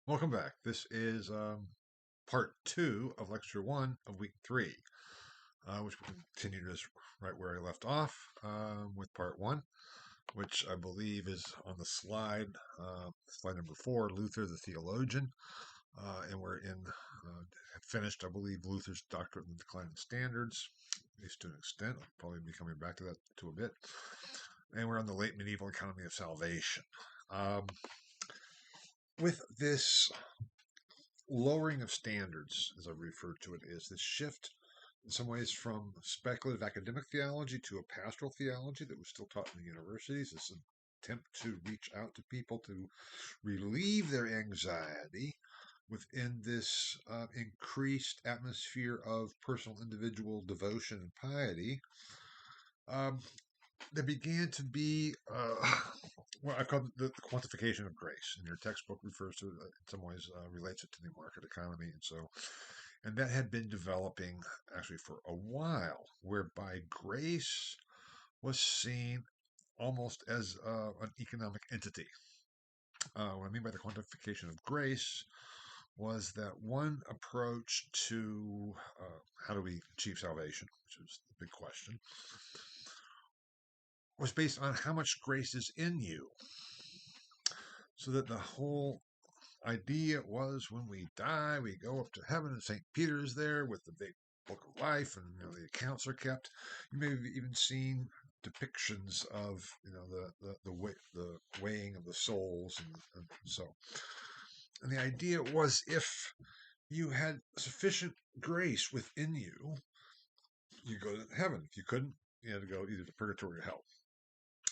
Welcome back. This is part two of lecture one of week three, which will continue just right where I left off with part one, which I believe is on the slide number four, Luther the theologian. And we're finished, I believe, Luther's Doctrine of the Decline of Standards, at least to an extent. I'll probably be coming back to that to a bit. And we're on the late medieval economy of salvation. With this lowering of standards, as I refer to it, is this shift in some ways from speculative academic theology to a pastoral theology that was still taught in the universities. This attempt to reach out to people to relieve their anxiety within this increased atmosphere of personal individual devotion and piety. There began to be what I call the quantification of grace. And your textbook refers to it, in some ways, relates it to the market economy. And that had been developing actually for a while, whereby grace was seen almost as an economic entity. What I mean by the quantification of grace was that one approach to how do we achieve salvation, which is the big question, was based on how much grace is in you. So that the whole idea was when we die, we go up to heaven, and St. Peter is there with the big book of life, and the accounts are kept. You may have even seen depictions of the weighing of the souls, and so. And the idea was if you had sufficient grace within you, you go to heaven. If you couldn't, you had to go either to purgatory or hell.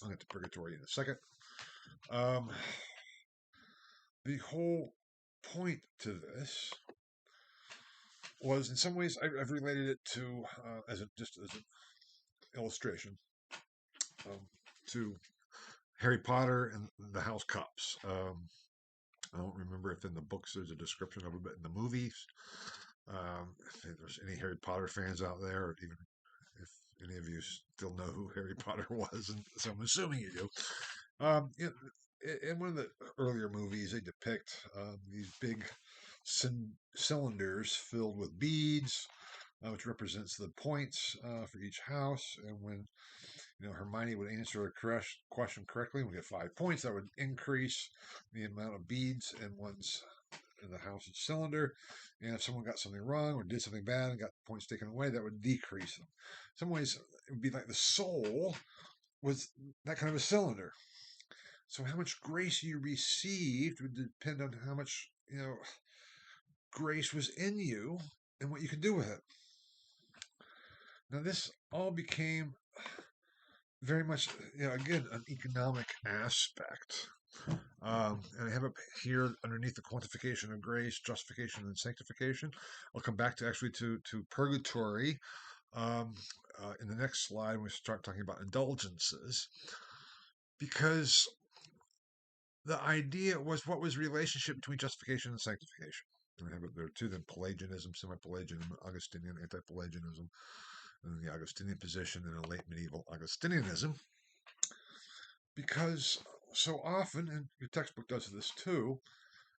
I'll get to purgatory in a second. The whole point to this was, in some ways, I've related it to as an illustration to Harry Potter and the House Cups. I don't remember if in the books there's a description of it, but in the movies, if there's any Harry Potter fans out there, or even if any of you still know who Harry Potter was, and so I'm assuming you do. In one of the earlier movies, they depict these big cylinders filled with beads, which represents the points for each house. And when Hermione would answer a question correctly, we get 5 points. That would increase the amount of beads in the house's cylinder. And if someone got something wrong or did something bad and got points taken away, that would decrease them. In some ways, it would be like the soul was that kind of a cylinder. So how much grace you received would depend on how much, grace was in you and what you could do with it. Now, this all became very much, again, an economic aspect. And I have it here underneath the quantification of grace, justification, and sanctification. I'll come back to actually to purgatory in the next slide when we start talking about indulgences, because the idea was what was the relationship between justification and sanctification. And we have it there too. Then Pelagianism, semi-Pelagianism, Augustinian, anti-Pelagianism, and the Augustinian position, and a late medieval Augustinianism. Because so often, and your textbook does this too,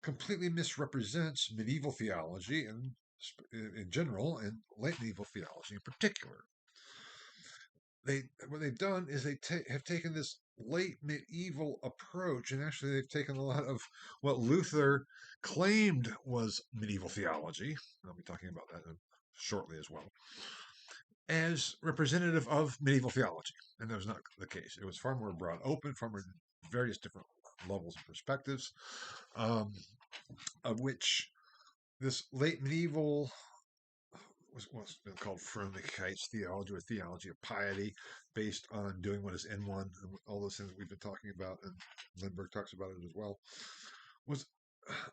completely misrepresents medieval theology and in general, and late medieval theology in particular. What they've done is they have taken this late medieval approach, and actually they've taken a lot of what Luther claimed was medieval theology. I'll be talking about that shortly as well, as representative of medieval theology, and that was not the case. It was far more broad open, far more various different levels and perspectives, of which this late medieval was what's been called Frömmigkeits theology, or theology of piety, based on doing what is in one, and all those things that we've been talking about, and Lindbergh talks about it as well, was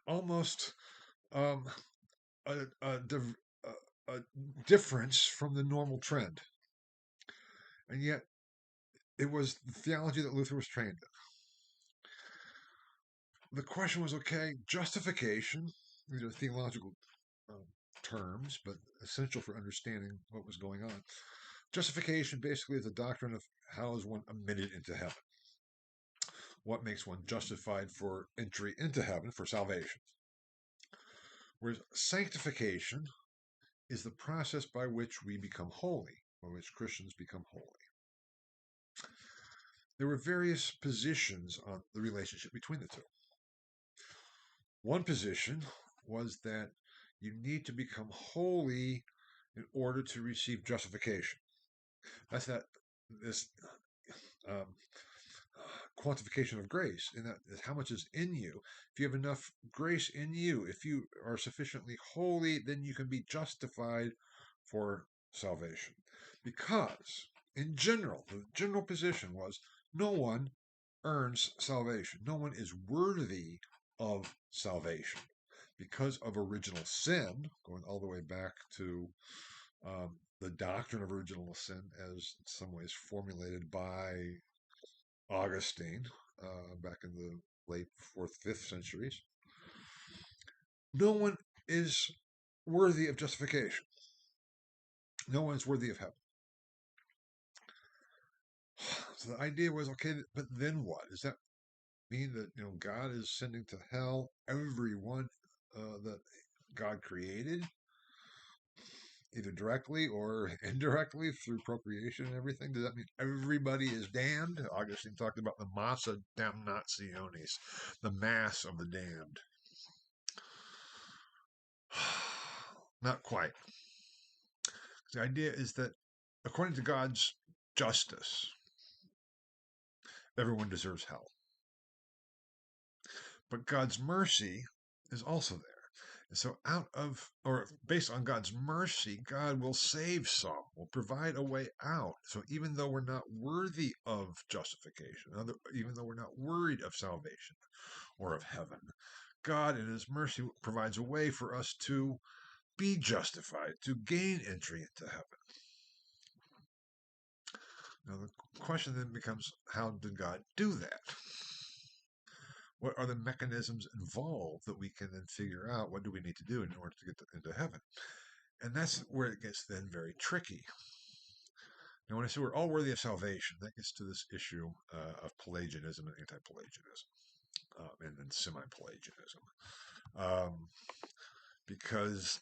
almost um, a difference from the normal trend. And yet, it was the theology that Luther was trained in. The question was, okay, justification, these are theological um, terms, but essential for understanding what was going on. Justification basically is the doctrine of how is one admitted into heaven. What makes one justified for entry into heaven, for salvation? Whereas sanctification is the process by which we become holy, by which Christians become holy. There were various positions on the relationship between the two. One position was that you need to become holy in order to receive justification. That's this um, quantification of grace, and that is how much is in you. If you have enough grace in you, if you are sufficiently holy, then you can be justified for salvation. Because, in general, the general position was no one earns salvation. No one is worthy of salvation because of original sin, going all the way back to the doctrine of original sin, as in some ways formulated by Augustine back in the late 4th, 5th centuries. No one is worthy of justification. No one is worthy of heaven. So the idea was, okay, but then what? Does that mean that God is sending to hell everyone that God created, either directly or indirectly through procreation and everything? Does that mean everybody is damned? Augustine talked about the massa damnationis, the mass of the damned. Not quite. The idea is that according to God's justice, everyone deserves hell. But God's mercy is also there. And so based on God's mercy, God will save some, will provide a way out. So even though we're not worthy of justification, even though we're not worried of salvation or of heaven, God in his mercy provides a way for us to be justified, to gain entry into heaven. Now the question then becomes, how did God do that? What are the mechanisms involved that we can then figure out what do we need to do in order to get into heaven? And that's where it gets then very tricky. Now, when I say we're all worthy of salvation, that gets to this issue of Pelagianism and anti-Pelagianism, and then semi-Pelagianism. Because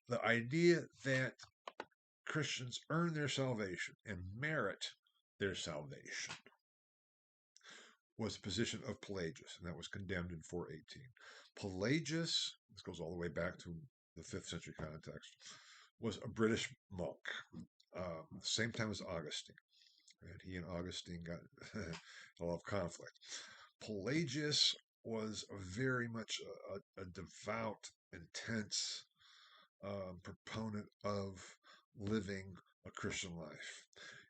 the idea that Christians earn their salvation and merit their salvation was the position of Pelagius, and that was condemned in 418. Pelagius, this goes all the way back to the 5th century context, was a British monk, same time as Augustine. And he and Augustine got a lot of conflict. Pelagius was very much a devout, intense proponent of living a Christian life.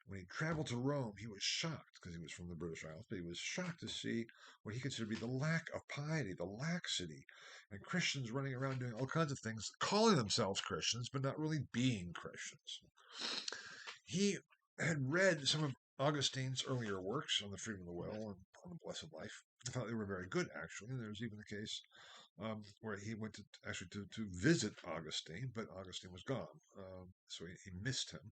When he traveled to Rome, he was shocked, because he was from the British Isles, but he was shocked to see what he considered to be the lack of piety, the laxity, and Christians running around doing all kinds of things, calling themselves Christians, but not really being Christians. He had read some of Augustine's earlier works on the freedom of the will and on the blessed life. I thought they were very good, actually. And there was even a case where he went to visit Augustine, but Augustine was gone, so he missed him.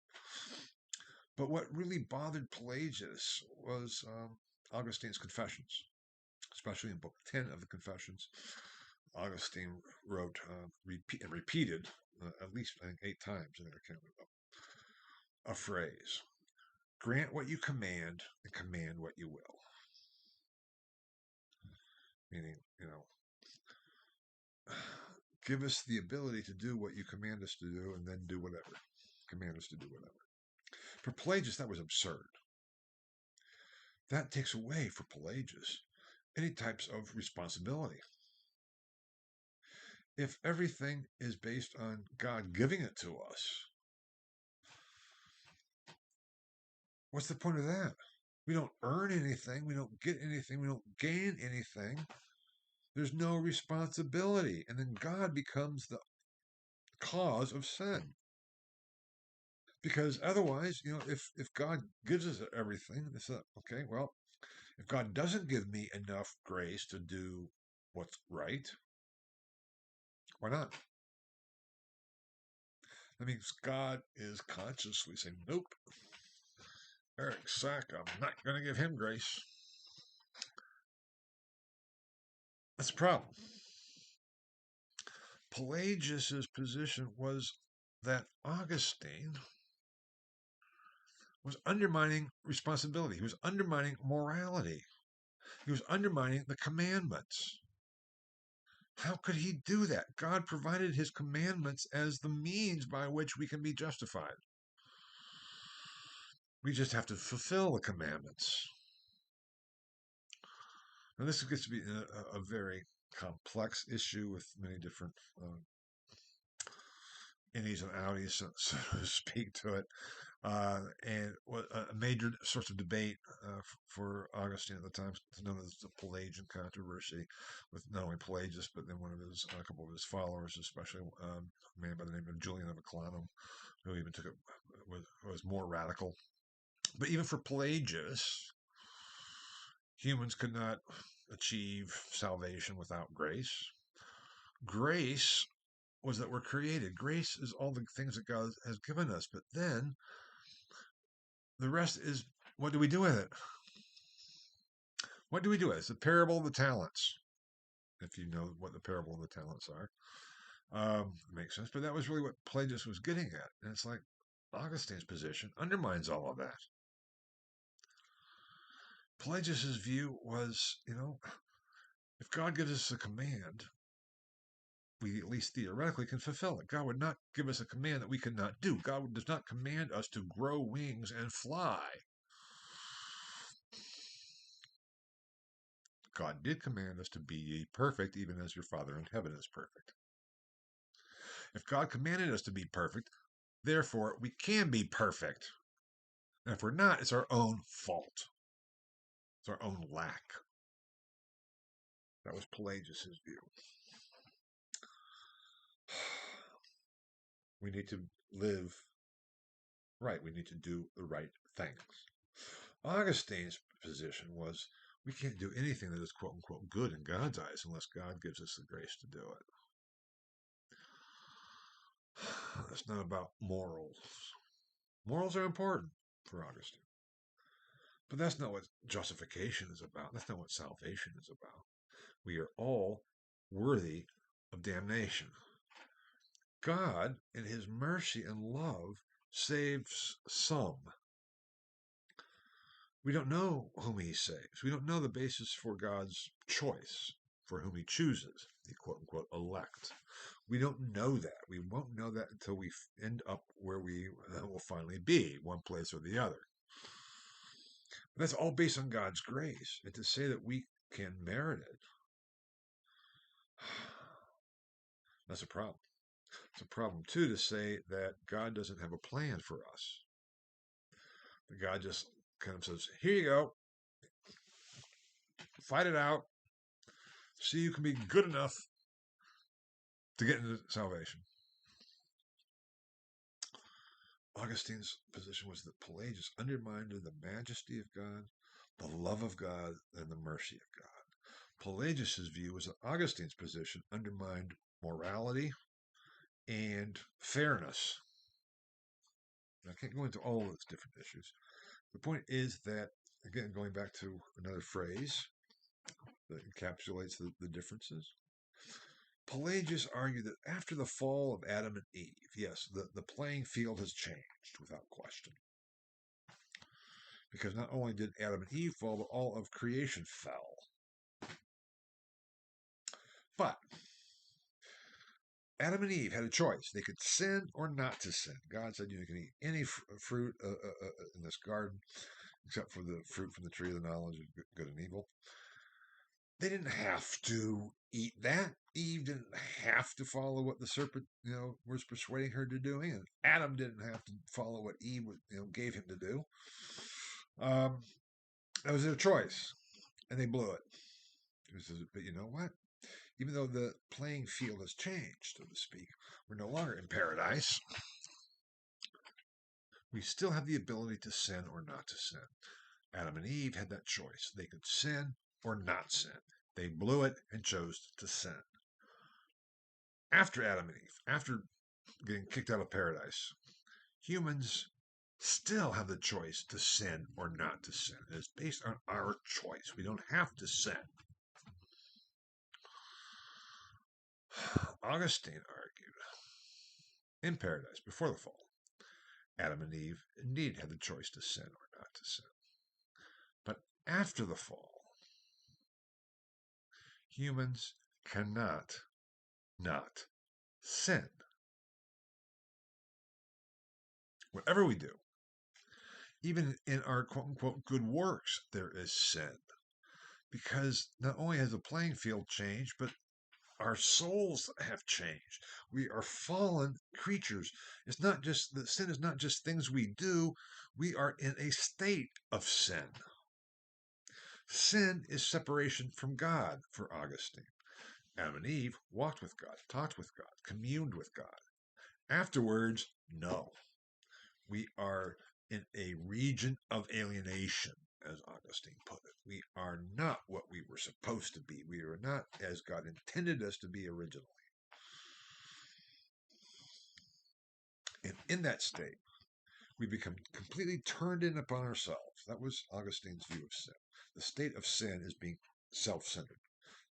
But what really bothered Pelagius was Augustine's Confessions, especially in Book 10 of the Confessions. Augustine wrote and repeated at least, I think, 8 times in their account a phrase: grant what you command and command what you will. Meaning, give us the ability to do what you command us to do and then do whatever. Command us to do whatever. For Pelagius, that was absurd. That takes away for Pelagius any types of responsibility. If everything is based on God giving it to us, what's the point of that? We don't earn anything. We don't get anything. We don't gain anything. There's no responsibility. And then God becomes the cause of sin. Because otherwise, if God gives us everything, it's okay, well, if God doesn't give me enough grace to do what's right, why not? That means God is consciously saying, nope, Eric Sack, I'm not going to give him grace. That's a problem. Pelagius's position was that Augustine was undermining responsibility. He was undermining morality. He was undermining the commandments. How could he do that? God provided his commandments as the means by which we can be justified. We just have to fulfill the commandments. Now, this gets to be a very complex issue with many different innies and outies, so to speak, to it. And a major source of debate for Augustine at the time, known as the Pelagian controversy, with not only Pelagius, but then a couple of his followers, especially a man by the name of Julian of Eclanum, who even took it, was more radical. But even for Pelagius, humans could not achieve salvation without grace. Grace was that we're created. Grace is all the things that God has given us. But then the rest is, what do we do with it? What do we do with it? It's the parable of the talents. If you know what the parable of the talents are. It makes sense. But that was really what Pelagius was getting at. And it's like Augustine's position undermines all of that. Pelagius's view was, if God gives us a command, we at least theoretically can fulfill it. God would not give us a command that we cannot do. God does not command us to grow wings and fly. God did command us to be ye perfect, even as your Father in heaven is perfect. If God commanded us to be perfect, therefore we can be perfect. And if we're not, it's our own fault. It's our own lack. That was Pelagius's view. We need to live right. We need to do the right things. Augustine's position was we can't do anything that is quote unquote good in God's eyes unless God gives us the grace to do it. It's not about morals. Morals are important for Augustine. But that's not what justification is about. That's not what salvation is about. We are all worthy of damnation. God, in his mercy and love, saves some. We don't know whom he saves. We don't know the basis for God's choice, for whom he chooses, the quote-unquote elect. We don't know that. We won't know that until we end up where we will finally be, one place or the other. But that's all based on God's grace. And to say that we can merit it, that's a problem. It's a problem, too, to say that God doesn't have a plan for us. That God just kind of says, here you go. Fight it out. See, you can be good enough to get into salvation. Augustine's position was that Pelagius undermined the majesty of God, the love of God, and the mercy of God. Pelagius's view was that Augustine's position undermined morality and fairness. I can't go into all of those different issues. The point is that, again, going back to another phrase that encapsulates the differences, Pelagius argued that after the fall of Adam and Eve, yes, the playing field has changed without question. Because not only did Adam and Eve fall, but all of creation fell. But Adam and Eve had a choice. They could sin or not to sin. God said you can eat any fruit in this garden, except for the fruit from the tree of the knowledge of good and evil. They didn't have to eat that. Eve didn't have to follow what the serpent, was persuading her to do, and Adam didn't have to follow what Eve, gave him to do. That was their choice, and they blew it. But you know what? Even though the playing field has changed, so to speak, we're no longer in paradise. We still have the ability to sin or not to sin. Adam and Eve had that choice. They could sin or not sin. They blew it and chose to sin. After Adam and Eve, after getting kicked out of paradise, humans still have the choice to sin or not to sin. It's based on our choice. We don't have to sin. Augustine argued, in paradise, before the fall, Adam and Eve indeed had the choice to sin or not to sin. But after the fall, humans cannot not sin. Whatever we do, even in our quote unquote good works, there is sin. Because not only has the playing field changed, but our souls have changed. We are fallen creatures. It's not just that sin is not just things we do, we are in a state of sin. Sin is separation from God for Augustine. Adam and Eve walked with God, talked with God, communed with God. Afterwards, no. We are in a region of alienation, as Augustine put it. We are not what we were supposed to be. We are not as God intended us to be originally. And in that state, we become completely turned in upon ourselves. That was Augustine's view of sin. The state of sin is being self-centered,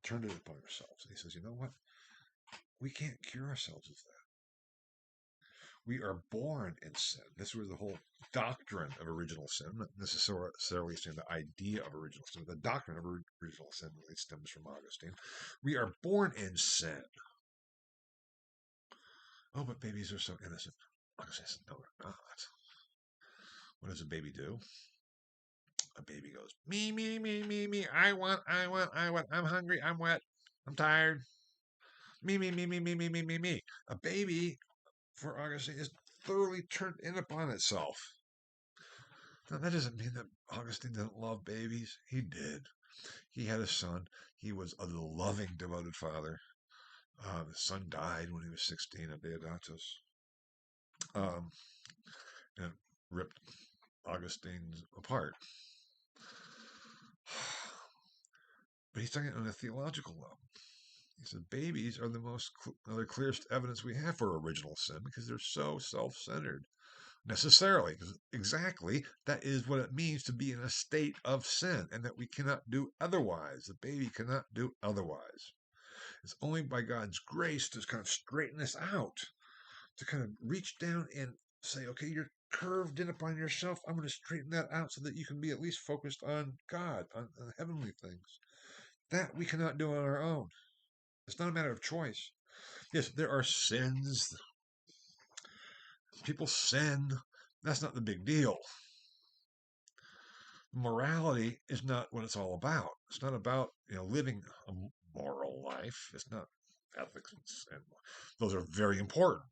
turned in upon ourselves. And he says, you know what? We can't cure ourselves of that. We are born in sin. This was the whole doctrine of original sin, not necessarily saying the idea of original sin. The doctrine of original sin really stems from Augustine. We are born in sin. Oh, but babies are so innocent. Augustine says, no, they're not. What does a baby do? A baby goes, me, me, me, me, me. I want. I'm hungry. I'm wet. I'm tired. Me, me, me, me, me, me, me, me, me. A baby, for Augustine, is thoroughly turned in upon itself. Now, that doesn't mean that Augustine didn't love babies. He did. He had a son. He was a loving, devoted father. His son died when he was 16 of Deodatus. And ripped Augustine apart. But he's talking on a theological level. He said babies are the clearest evidence we have for original sin because they're so self-centered. Necessarily, because exactly that is what it means to be in a state of sin, and that we cannot do otherwise. The baby cannot do otherwise. It's only by God's grace to kind of straighten this out, to kind of reach down and say, okay, you're curved in upon yourself. I'm going to straighten that out so that you can be at least focused on God, on heavenly things. That we cannot do on our own. It's not a matter of choice. Yes, there are sins. People sin. That's not the big deal. Morality is not what it's all about. It's not about living a moral life. It's not ethics and those are very important.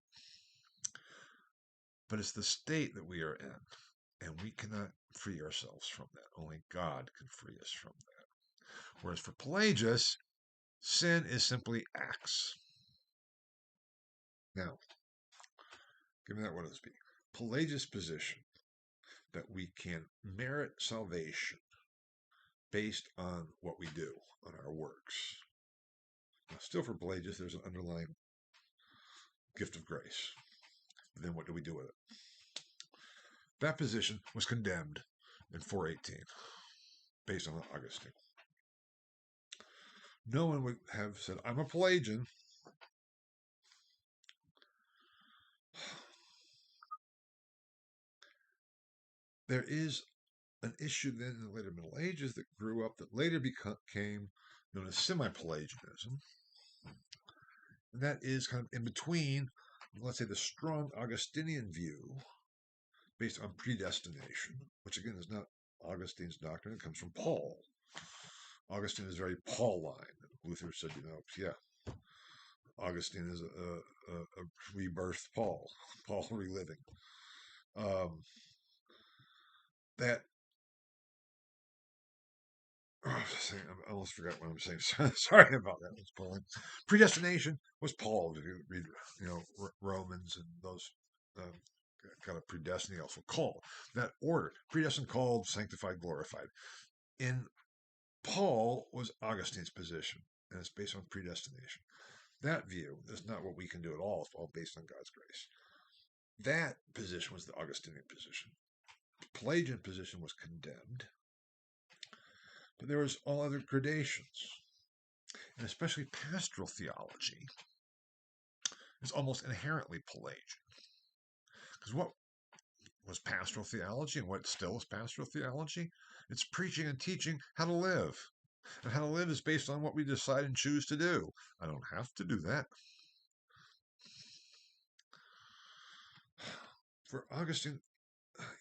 But it's the state that we are in, and we cannot free ourselves from that. Only God can free us from that. Whereas for Pelagius, sin is simply acts. Now, give me that what it be. Pelagius' position that we can merit salvation based on what we do, on our works. Now, still for Pelagius, there's an underlying gift of grace. But then what do we do with it? That position was condemned in 418, based on Augustine. No one would have said, I'm a Pelagian. There is an issue then in the later Middle Ages that grew up that later became known as semi-Pelagianism. And that is kind of in between, let's say, the strong Augustinian view based on predestination, which again is not Augustine's doctrine. It comes from Paul. Augustine is very Pauline. Luther said, yeah, Augustine is a rebirthed Paul reliving. That I almost forgot what I'm saying. Sorry about that. It's Pauline. Predestination was Paul. If you read, Romans and those kind of predestined, also called that order. Predestined, called, sanctified, glorified. In Paul was Augustine's position, and it's based on predestination. That view is not what we can do at all. It's all based on God's grace. That position was the Augustinian position. The Pelagian position was condemned, but there was all other gradations, and especially pastoral theology is almost inherently Pelagian. Because what was pastoral theology and what still is pastoral theology? It's preaching and teaching how to live. And how to live is based on what we decide and choose to do. I don't have to do that. For Augustine,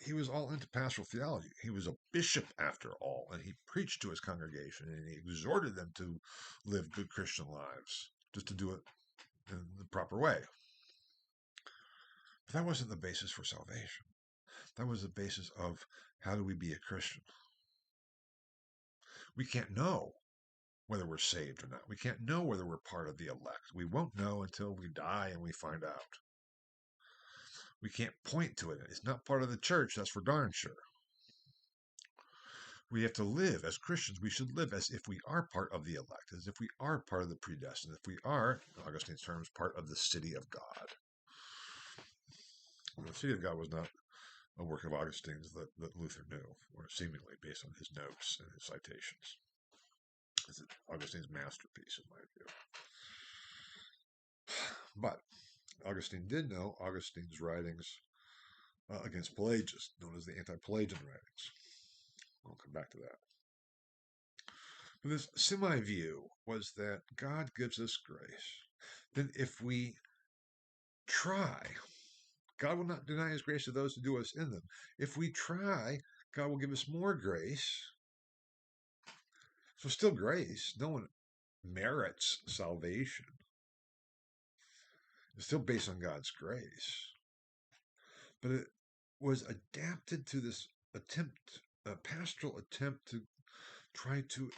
he was all into pastoral theology. He was a bishop after all, and he preached to his congregation and he exhorted them to live good Christian lives, just to do it in the proper way. But that wasn't the basis for salvation. That was the basis of how do we be a Christian. We can't know whether we're saved or not. We can't know whether we're part of the elect. We won't know until we die and we find out. We can't point to it. It's not part of the church, that's for darn sure. We have to live as Christians. We should live as if we are part of the elect, as if we are part of the predestined, if we are, in Augustine's terms, part of the city of God. Well, the city of God was not a work of Augustine's that Luther knew, or seemingly based on his notes and his citations. It's Augustine's masterpiece, in my view. But Augustine did know Augustine's writings against Pelagius, known as the anti-Pelagian writings. I'll come back to that. But this semi-view was that God gives us grace. Then if we try, God will not deny his grace to those who do us in them. If we try, God will give us more grace. So still grace. No one merits salvation. It's still based on God's grace. But it was adapted to this attempt, a pastoral attempt to try to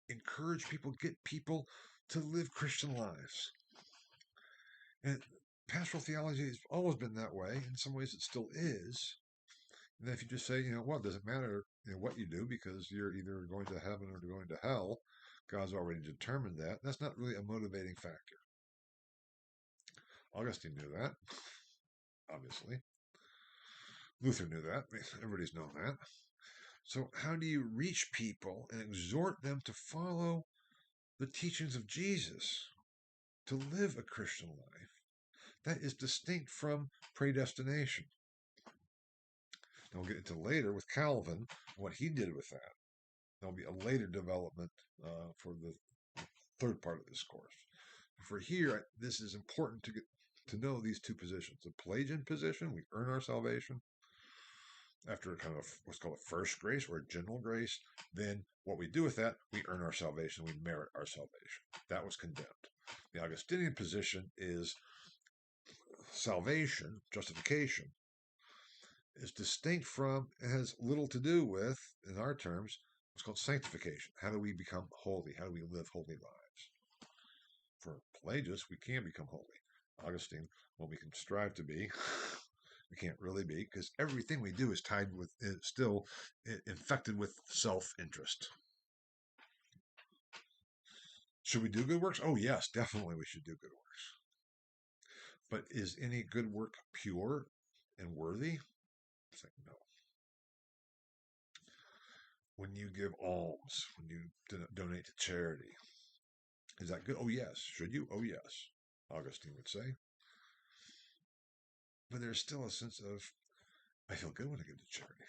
encourage people, get people to live Christian lives. And pastoral theology has always been that way. In some ways, it still is. And if you just say, well, it doesn't matter what you do because you're either going to heaven or going to hell, God's already determined that. That's not really a motivating factor. Augustine knew that, obviously. Luther knew that. Everybody's known that. So how do you reach people and exhort them to follow the teachings of Jesus, to live a Christian life that is distinct from predestination? And we'll get into later with Calvin, what he did with that. There'll be a later development for the third part of this course. For here, this is important to get to know these two positions. The Pelagian position, we earn our salvation after kind of what's called a first grace or a general grace. Then what we do with that, we earn our salvation, we merit our salvation. That was condemned. The Augustinian position is salvation, justification, is distinct from, and has little to do with, in our terms, what's called sanctification. How do we become holy? How do we live holy lives? For Pelagius, we can become holy. Augustine, well, we can strive to be. We can't really be, because everything we do is tied with, still infected with self-interest. Should we do good works? Oh, yes, definitely we should do good works. But is any good work pure and worthy? It's like, no. When you give alms, when you donate to charity, is that good? Oh, yes. Should you? Oh, yes, Augustine would say. But there's still a sense of, I feel good when I give to charity.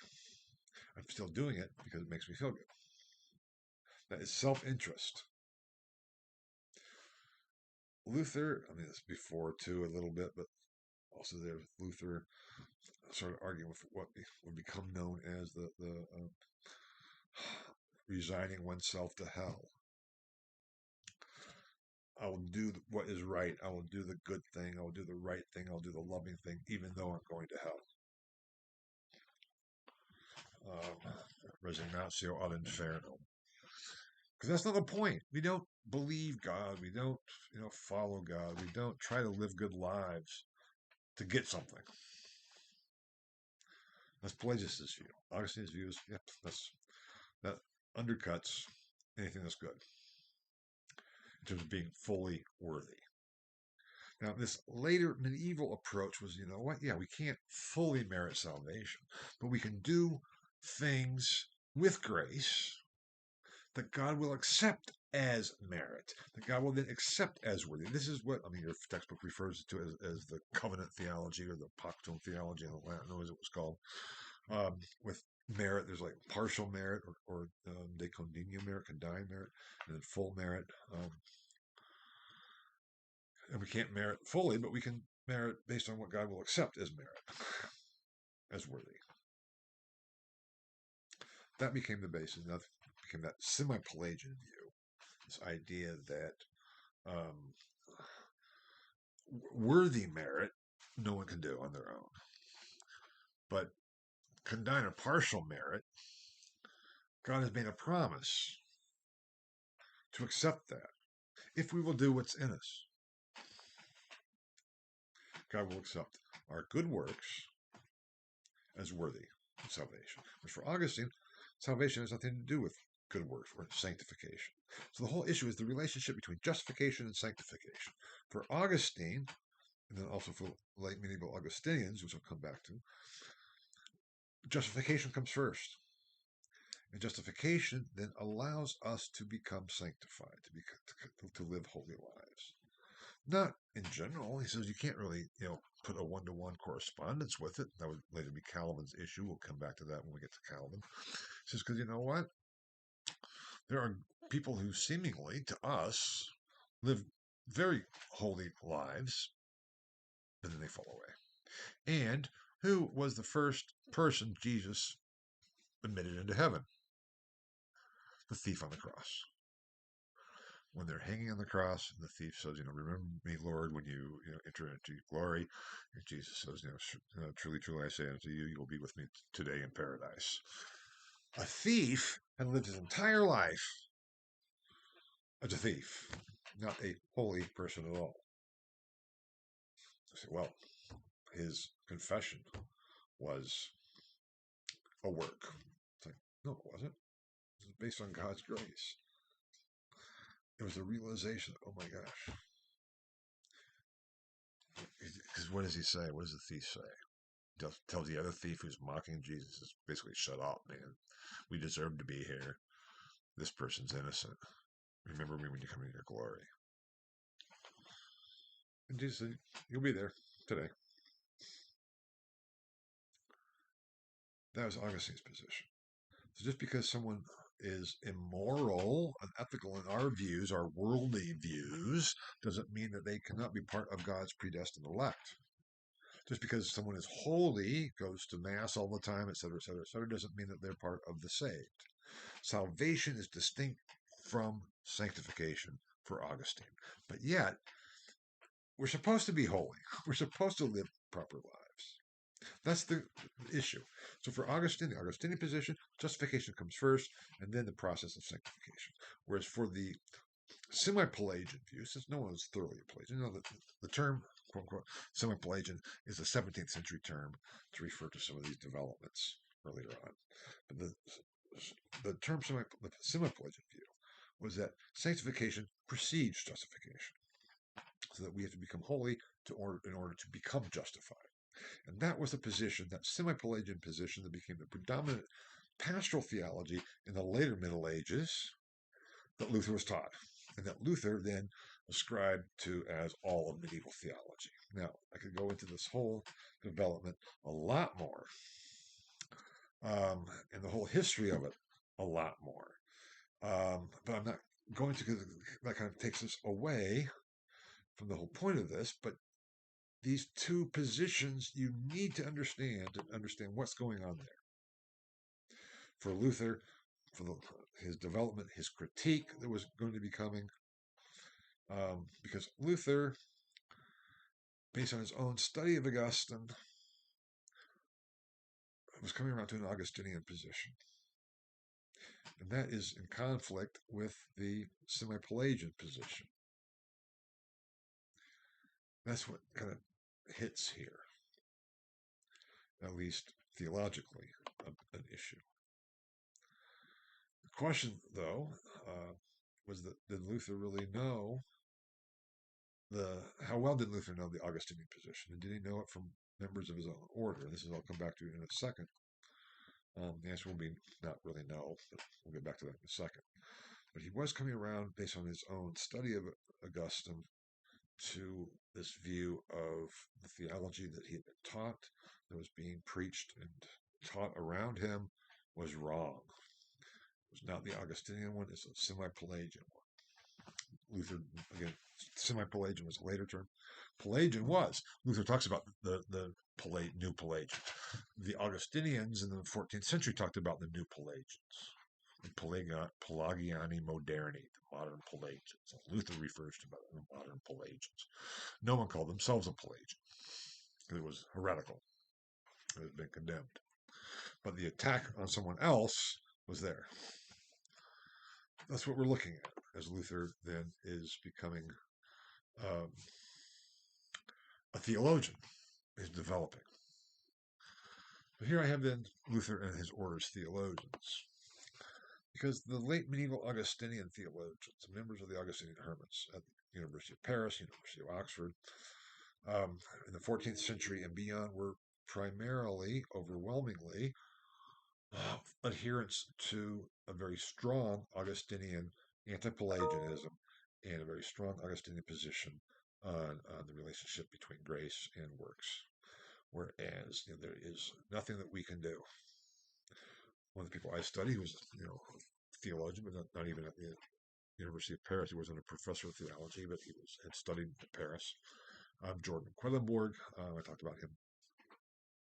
I'm still doing it because it makes me feel good. That is self-interest. Luther, I mean, it's before too a little bit, but also there Luther started arguing with what would become known as the resigning oneself to hell. I will do what is right. I will do the good thing. I will do the right thing. I'll do the loving thing, even though I'm going to hell. Resignatio ad infernum. Because that's not the point. We don't believe God. We don't, follow God. We don't try to live good lives to get something. That's Pelagius' view. Augustine's view is, that undercuts anything that's good in terms of being fully worthy. Now, this later medieval approach was, we can't fully merit salvation, but we can do things with grace that God will accept as merit, that God will then accept as worthy. This is what, your textbook refers to as the covenant theology or the pactum theology in Latin, as it was called. With merit, there's like partial merit or de condigno merit, condign merit, and then full merit. And we can't merit fully, but we can merit based on what God will accept as merit, as worthy. That became the basis. That became that semi-Pelagian view. This idea that worthy merit no one can do on their own, but condign or partial merit, God has made a promise to accept that if we will do what's in us. God will accept our good works as worthy of salvation. Which for Augustine, salvation has nothing to do with good works or sanctification. So the whole issue is the relationship between justification and sanctification. For Augustine, and then also for late medieval Augustinians, which I'll come back to, justification comes first. And justification then allows us to become sanctified, to live holy lives. Not in general. He says you can't really, put a one-to-one correspondence with it. That would later be Calvin's issue. We'll come back to that when we get to Calvin. He says, because you know what? There are people who seemingly, to us, live very holy lives, and then they fall away. And who was the first person Jesus admitted into heaven? The thief on the cross. When they're hanging on the cross, the thief says, remember me, Lord, when you, enter into glory. And Jesus says, truly, truly, I say unto you, you will be with me today in paradise. A thief had lived his entire life as a thief, not a holy person at all. I say, well, his confession was a work. It's like, no, it wasn't. It was based on God's grace. It was a realization, oh my gosh. Because what does he say? What does the thief say? Tells the other thief who's mocking Jesus, is basically, shut up, man. We deserve to be here. This person's innocent. Remember me when you come in your glory. And Jesus said, you'll be there today. That was Augustine's position. So just because someone is immoral, unethical in our views, our worldly views, doesn't mean that they cannot be part of God's predestined elect. Just because someone is holy, goes to Mass all the time, etc., etc., etc., doesn't mean that they're part of the saved. Salvation is distinct from sanctification for Augustine. But yet, we're supposed to be holy. We're supposed to live proper lives. That's the issue. So for Augustine, the Augustinian position, justification comes first, and then the process of sanctification. Whereas for the semi-Pelagian view, since no one was thoroughly a Pelagian, the term, quote unquote, semi-Pelagian is a 17th century term to refer to some of these developments earlier on. But the term the semi-Pelagian view was that sanctification precedes justification, so that we have to become holy in order to become justified. And that was the position, that semi-Pelagian position, that became the predominant pastoral theology in the later Middle Ages that Luther was taught, and that Luther then ascribed to as all of medieval theology. Now, I could go into this whole development a lot more, and the whole history of it a lot more. But I'm not going to, because that kind of takes us away from the whole point of this. But these two positions you need to understand what's going on there. For Luther, for his development, his critique that was going to be coming, because Luther, based on his own study of Augustine, was coming around to an Augustinian position. And that is in conflict with the semi-Pelagian position. That's what kind of hits here, at least theologically, an issue. The question, though, was that did Luther really know how well did Luther know the Augustinian position, and did he know it from members of his own order? This is I'll come back to in a second. The answer will be not really no, but we'll get back to that in a second. But he was coming around based on his own study of Augustine to this view of the theology that he had been taught, that was being preached and taught around him, was wrong. It was not the Augustinian one, it's a semi-Pelagian one. Luther, again, semi-Pelagian was a later term. Pelagian was. Luther talks about the new Pelagian. The Augustinians in the 14th century talked about the new Pelagians. Pelagiani Moderni, the modern Pelagians. Luther refers to the modern Pelagians. No one called themselves a Pelagian. It was heretical. It had been condemned. But the attack on someone else was there. That's what we're looking at as Luther then is becoming a theologian. He's developing. But here I have then Luther and his order's theologians. Because the late medieval Augustinian theologians, members of the Augustinian hermits at the University of Paris, University of Oxford, in the 14th century and beyond, were primarily, overwhelmingly, adherents to a very strong Augustinian anti-Pelagianism and a very strong Augustinian position on the relationship between grace and works. Whereas there is nothing that we can do. One of the people I studied who was, a theologian, but not even at the University of Paris. He wasn't a professor of theology, but he had studied in Paris. Jordan Quellenborg, I talked about him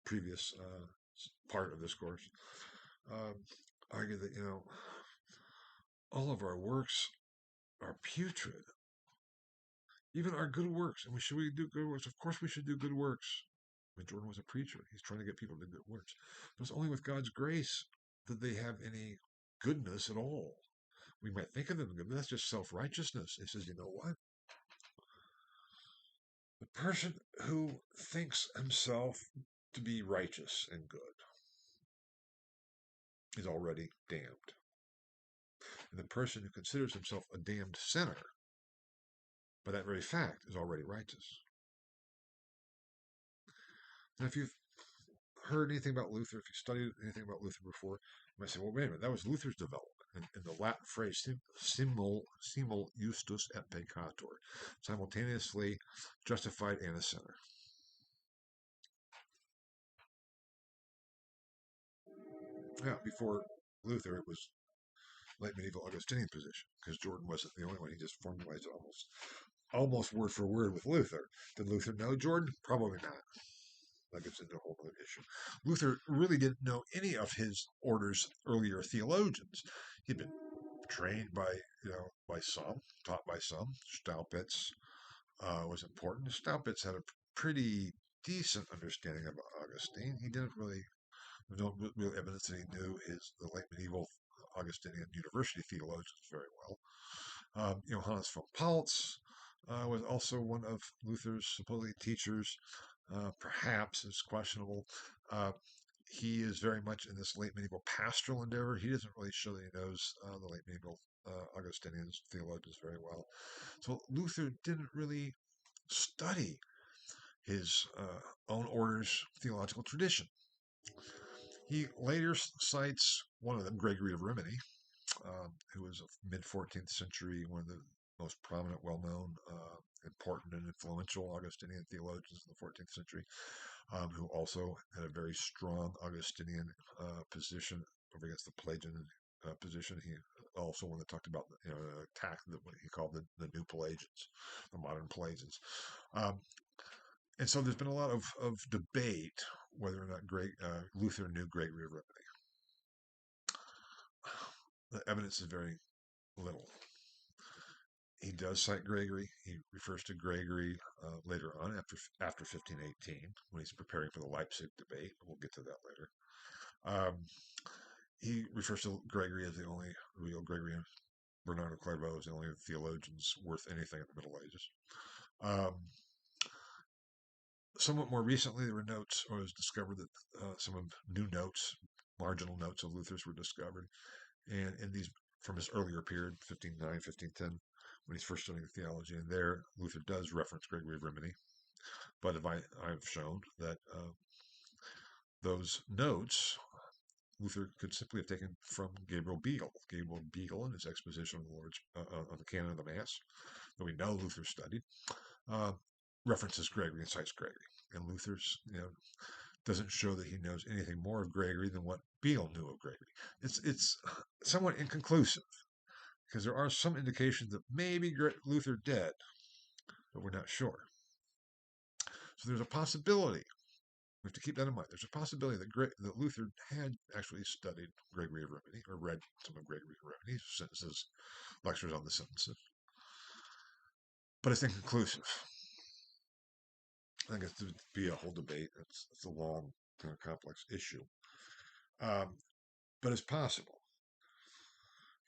previous part of this course, argued that, all of our works are putrid. Even our good works. And should we do good works? Of course we should do good works. I mean, Jordan was a preacher. He's trying to get people to do good works. But it's only with God's grace that they have any goodness at all. We might think of them good, but that's just self-righteousness. He says, you know what? The person who thinks himself to be righteous and good is already damned. And the person who considers himself a damned sinner, by that very fact, is already righteous. And if you've heard anything about Luther, if you studied anything about Luther before, you might say, well, wait a minute, that was Luther's development. In the Latin phrase, simul justus et peccator, simultaneously justified and a sinner. Yeah, before Luther, it was late medieval Augustinian position, because Jordan wasn't the only one. He just formulated it almost word for word with Luther. Did Luther know Jordan? Probably not. That gets into a whole other issue. Luther really didn't know any of his order's earlier theologians. He'd been trained by some, taught by some. Staupitz was important. Staupitz had a pretty decent understanding of Augustine. He didn't really, there's no real evidence that he knew the late medieval Augustinian university theologians very well. Johannes von Paltz was also one of Luther's supposedly teachers. Perhaps it's questionable. He is very much in this late medieval pastoral endeavor. He doesn't really show that he knows the late medieval Augustinian theologians very well. So Luther didn't really study his own order's theological tradition. He later cites one of them, Gregory of Rimini, who was a mid-14th century, one of the most prominent, well-known, important, and influential Augustinian theologians in the 14th century, who also had a very strong Augustinian position over against the Pelagian position. He also one that talked about the attack that what he called the new Pelagians, the modern Pelagians. And so there's been a lot of debate whether or not Luther knew Gregory of Rimini. The evidence is very little. He does cite Gregory. He refers to Gregory later on, after 1518, when he's preparing for the Leipzig debate. We'll get to that later. He refers to Gregory as the only real Gregory. Bernardo Clairvaux is the only theologians worth anything in the Middle Ages. Somewhat more recently, there were notes, or it was discovered that some new notes, marginal notes of Luther's were discovered. And in these, from his earlier period, 1509, 1510, when he's first studying theology, and there Luther does reference Gregory of Rimini. But I've shown that those notes Luther could simply have taken from Gabriel Beagle. Gabriel Beagle, in his exposition of the Lord's of the canon of the Mass, that we know Luther studied, uh, references Gregory and cites Gregory. And Luther's, doesn't show that he knows anything more of Gregory than what Beale knew of Gregory. It's somewhat inconclusive because there are some indications that maybe Luther did, but we're not sure. So there's a possibility. We have to keep that in mind. There's a possibility that Luther had actually studied Gregory of Rimini or read some of Gregory of Rimini's sentences, lectures on the sentences, but it's inconclusive. I think it's to be a whole debate. It's a long, kind of complex issue, but it's possible.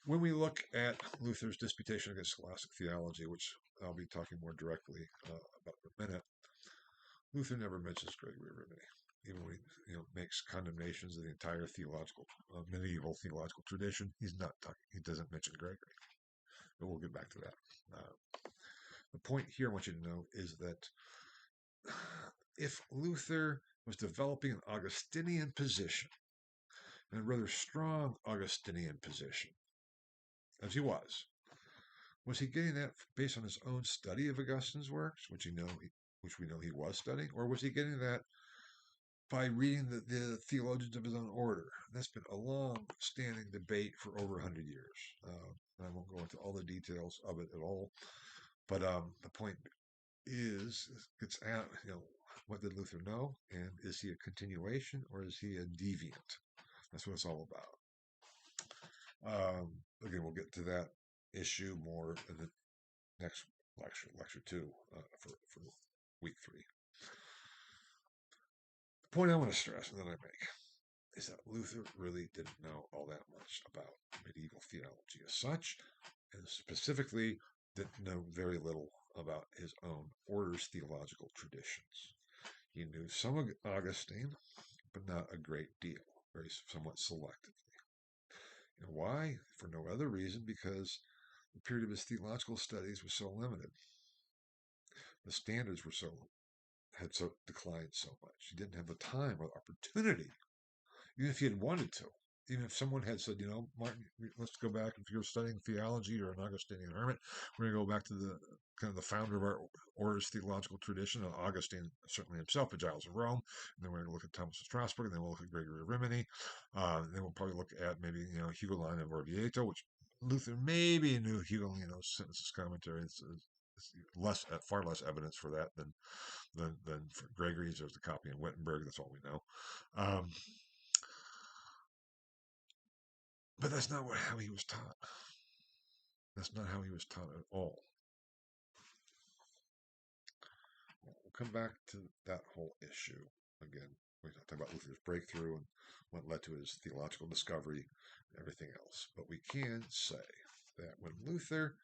When we look at Luther's Disputation against Scholastic Theology, which I'll be talking more directly about in a minute, Luther never mentions Gregory of Rimini, even when he makes condemnations of the entire medieval theological tradition. He's not talking. He doesn't mention Gregory, but we'll get back to that. The point here I want you to know is that if Luther was developing an Augustinian position, and a rather strong Augustinian position, as he was he getting that based on his own study of Augustine's works, which we know he was studying, or was he getting that by reading the theologians of his own order? That's been a long-standing debate for over 100 years. I won't go into all the details of it at all, but the point is, it's at, what did Luther know, and is he a continuation or is he a deviant? That's what it's all about. Again, we'll get to that issue more in the next lecture 2, for week 3. The point I want to stress and that I make is that Luther really didn't know all that much about medieval theology as such, and specifically didn't know very little about his own order's theological traditions. He knew some of Augustine, but not a great deal, somewhat selectively. And why? For no other reason, because the period of his theological studies was so limited. The standards had declined so much. He didn't have the time or opportunity, even if he had wanted to. Even if someone had said, Martin, let's go back, if you're studying theology or an Augustinian hermit, we're going to go back to the kind of the founder of our order's theological tradition, Augustine, certainly himself, the Giles of Rome, and then we're going to look at Thomas of Strasbourg, and then we'll look at Gregory of Rimini, and then we'll probably look at maybe, Hugolino of Orvieto, which Luther maybe knew Hugolino's sentences commentary. It's far less evidence for that than for Gregory's. There's the copy in Wittenberg. That's all we know. But that's not how he was taught. That's not how he was taught at all. We'll come back to that whole issue again. We're talking about Luther's breakthrough and what led to his theological discovery and everything else. But we can say that when Luther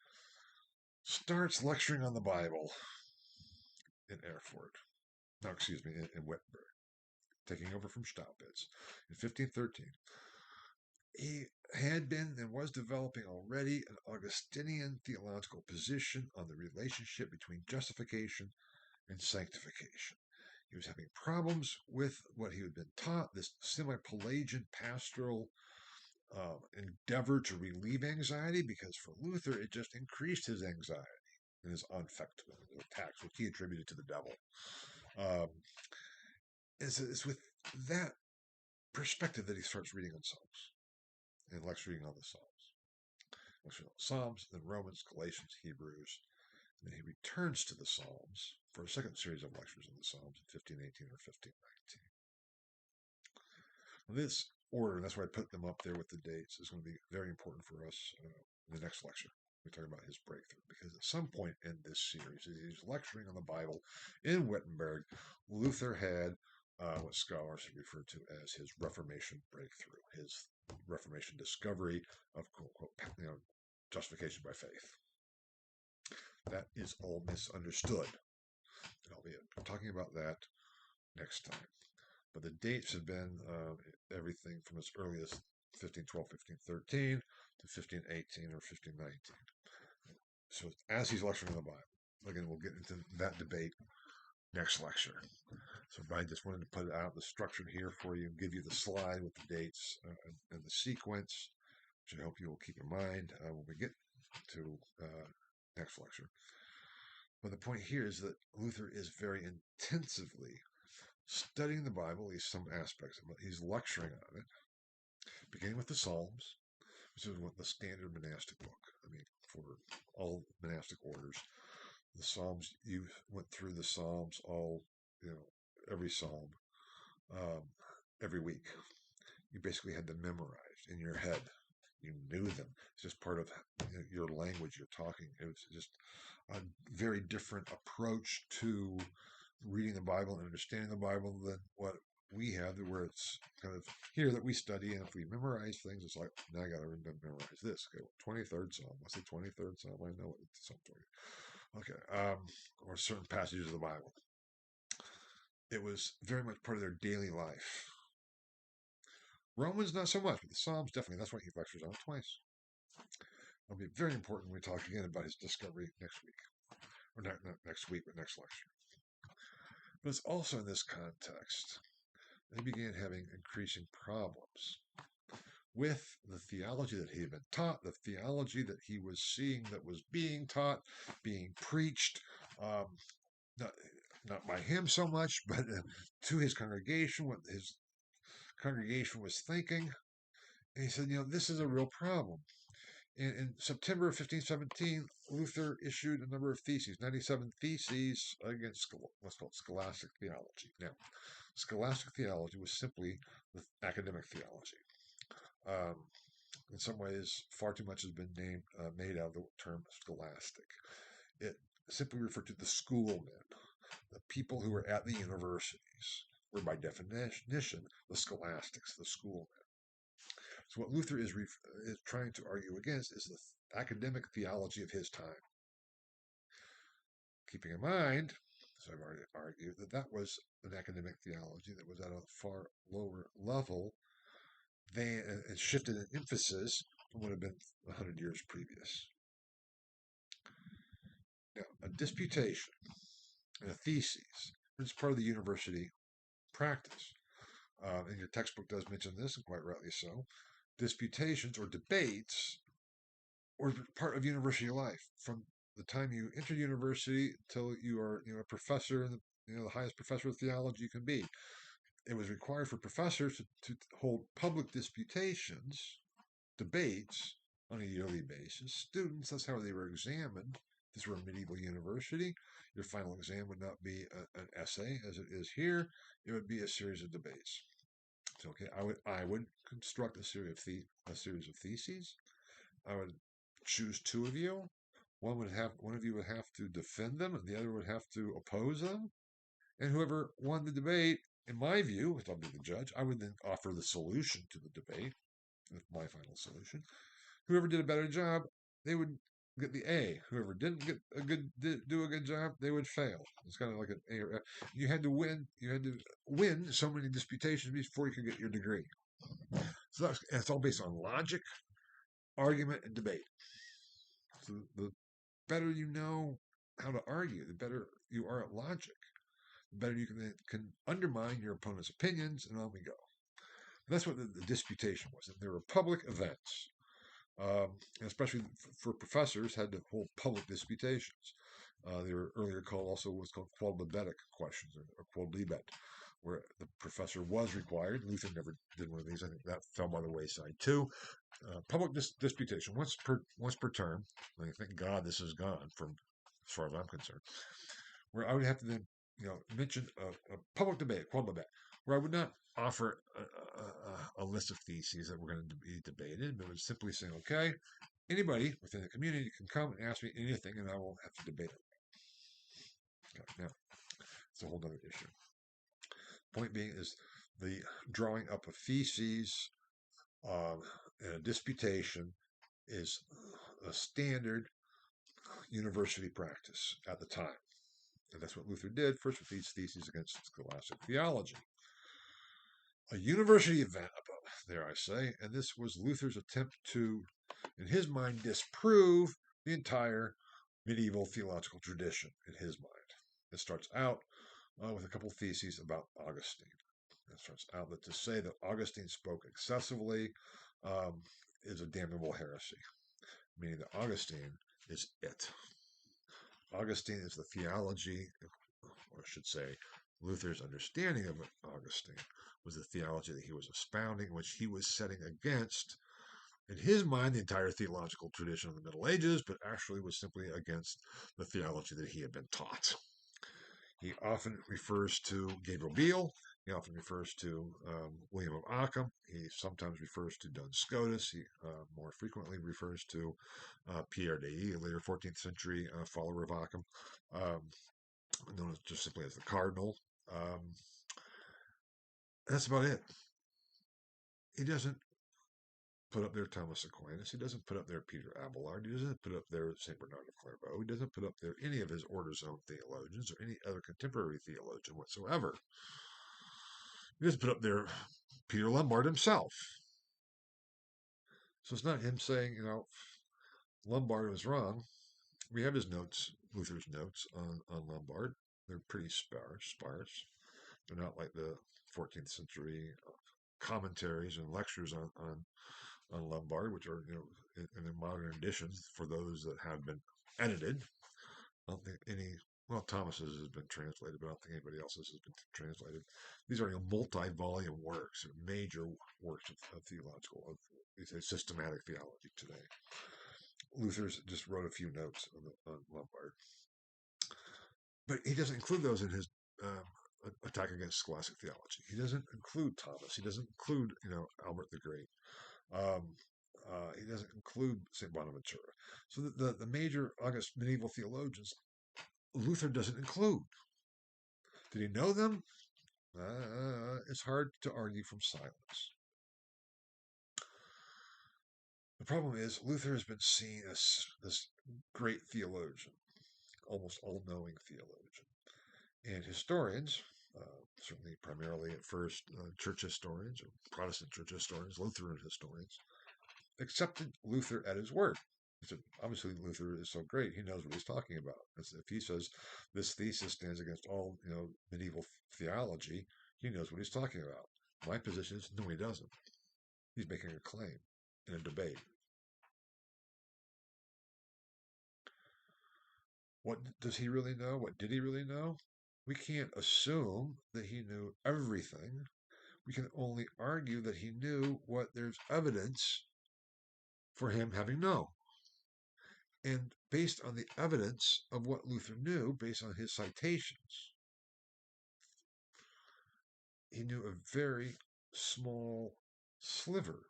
starts lecturing on the Bible in Wittenberg, taking over from Staupitz in 1513, he had been and was developing already an Augustinian theological position on the relationship between justification and sanctification. He was having problems with what he had been taught, this semi-Pelagian pastoral endeavor to relieve anxiety, because for Luther it just increased his anxiety and his Anfechtung, his attacks, which he attributed to the devil. It's with that perspective that he starts reading on Psalms and lecturing on the Psalms. Lecturing on Psalms, then Romans, Galatians, Hebrews, and then he returns to the Psalms for a second series of lectures on the Psalms in 1518 or 1519. This order, and that's why I put them up there with the dates, is going to be very important for us in the next lecture. We talk about his breakthrough, because at some point in this series, as he's lecturing on the Bible in Wittenberg, Luther had what scholars refer to as his Reformation breakthrough, his Reformation discovery of quote, justification by faith. That is all misunderstood. And I'll be talking about that next time. But the dates have been everything from as early as 1512, 1513 to 1518 or 1519. So as he's lecturing on the Bible, again, we'll get into that debate next lecture. So I just wanted to put it out the structure here for you and give you the slide with the dates and the sequence, which I hope you will keep in mind when we get to next lecture. But the point here is that Luther is very intensively studying the Bible, at least some aspects of it. He's lecturing on it, beginning with the Psalms, which is what the standard monastic book. I mean, for all monastic orders, the Psalms, you went through the Psalms all, every Psalm, um, every week. You basically had them memorized in your head. You knew them. It's just part of your language you're talking. It was just a very different approach to reading the Bible and understanding the Bible than what we have, where it's kind of here that we study, and if we memorize things, it's like, now I got to memorize this. Okay, 23rd Psalm. What's the 23rd Psalm? I know what it's Psalm 20. Okay, or certain passages of the Bible. It was very much part of their daily life. Romans, not so much, but the Psalms, definitely. That's why he lectures on it twice. It'll be very important when we talk again about his discovery next week. Or not next week, but next lecture. But it's also in this context that he began having increasing problems with the theology that he had been taught, the theology that he was seeing that was being taught, being preached, not by him so much, but to his congregation, what his congregation was thinking. And he said, this is a real problem. In September of 1517, Luther issued a number of theses, 97 theses against what's called scholastic theology. Now, scholastic theology was simply the academic theology. In some ways, far too much has been made out of the term scholastic. It simply referred to the schoolmen, the people who were at the universities, were by definition the scholastics, the schoolmen. So what Luther is trying to argue against is the academic theology of his time. Keeping in mind, as I've already argued, that was an academic theology that was at a far lower level than it shifted in emphasis from what had been 100 years previous. Now, a disputation and a thesis is part of the university practice. And your textbook does mention this, and quite rightly so. Disputations or debates were part of university life from the time you enter university till you are a professor, the highest professor of theology you can be. It was required for professors to hold public disputations, debates on a yearly basis. Students, that's how they were examined. This were a medieval university. Your final exam would not be an essay as it is here. It would be a series of debates. So, okay, I would construct a series of theses. I would choose two of you. One of you would have to defend them, and the other would have to oppose them. And whoever won the debate, in my view, if I'll be the judge, I would then offer the solution to the debate, my final solution. Whoever did a better job, they would get the A. Whoever didn't do a good job, they would fail. It's kind of like an A or F. You had to win so many disputations before you could get your degree. So it's all based on logic, argument, and debate. So the better you know how to argue, the better you are at logic, the better you can undermine your opponent's opinions, and on we go. And that's what the disputation was. And there were public events, and especially for professors, had to hold public disputations. They were earlier called what's called quodlibetic questions, or quodlibet, where the professor was required. Luther never did one of these. I think that fell by the wayside too. Public disputation once per term. I mean, thank God this is gone from as far as I'm concerned. Where I would have to then mention a public debate, quodlibet, where I would not offer a list of theses that were going to be debated, but would simply say, okay, anybody within the community can come and ask me anything, and I will have to debate it. Okay, now, it's a whole other issue. Point being is the drawing up of theses and a disputation is a standard university practice at the time. And that's what Luther did, first with these theses against scholastic theology. A university event, dare I say, and this was Luther's attempt to, in his mind, disprove the entire medieval theological tradition in his mind. It starts out with a couple theses about Augustine. It starts out that to say that Augustine spoke excessively um, is a damnable heresy, meaning that Augustine is it. Augustine is the theology, or I should say, Luther's understanding of Augustine was the theology that he was expounding, which he was setting against, in his mind, the entire theological tradition of the Middle Ages, but actually was simply against the theology that he had been taught. He often refers to Gabriel Biel. He often refers to William of Ockham. He sometimes refers to Duns Scotus. He more frequently refers to Pierre d'Ailly, a later 14th century follower of Ockham, um, known as just simply as the Cardinal. Um, that's about it. He doesn't put up there Thomas Aquinas. He doesn't put up there Peter Abelard. He doesn't put up there St. Bernard of Clairvaux. He doesn't put up there any of his order's own theologians or any other contemporary theologian whatsoever. He doesn't put up there Peter Lombard himself. So it's not him saying, Lombard was wrong. We have his notes, Luther's notes on Lombard. They're pretty sparse. They're not like the 14th century commentaries and lectures on Lombard, which are, in their modern editions for those that have been edited. I don't think any, well, Thomas's has been translated, but I don't think anybody else's has been translated. These are multi-volume works, major works of theological, of systematic theology today. Luther's just wrote a few notes on Lombard, but he doesn't include those in his attack against scholastic theology. He doesn't include Thomas. He doesn't include, Albert the Great. Um, he doesn't include St. Bonaventura. So the major August medieval theologians, Luther doesn't include. Did he know them? It's hard to argue from silence. The problem is Luther has been seen as this great theologian, almost all-knowing theologian. And historians, certainly primarily at first church historians or Protestant church historians, Lutheran historians, accepted Luther at his word. He said, obviously Luther is so great, he knows what he's talking about. If he says this thesis stands against all medieval theology, he knows what he's talking about. My position is no, he doesn't. He's making a claim in a debate. What does he really know? What did he really know? We can't assume that he knew everything. We can only argue that he knew what there's evidence for him having known. And based on the evidence of what Luther knew, based on his citations, he knew a very small sliver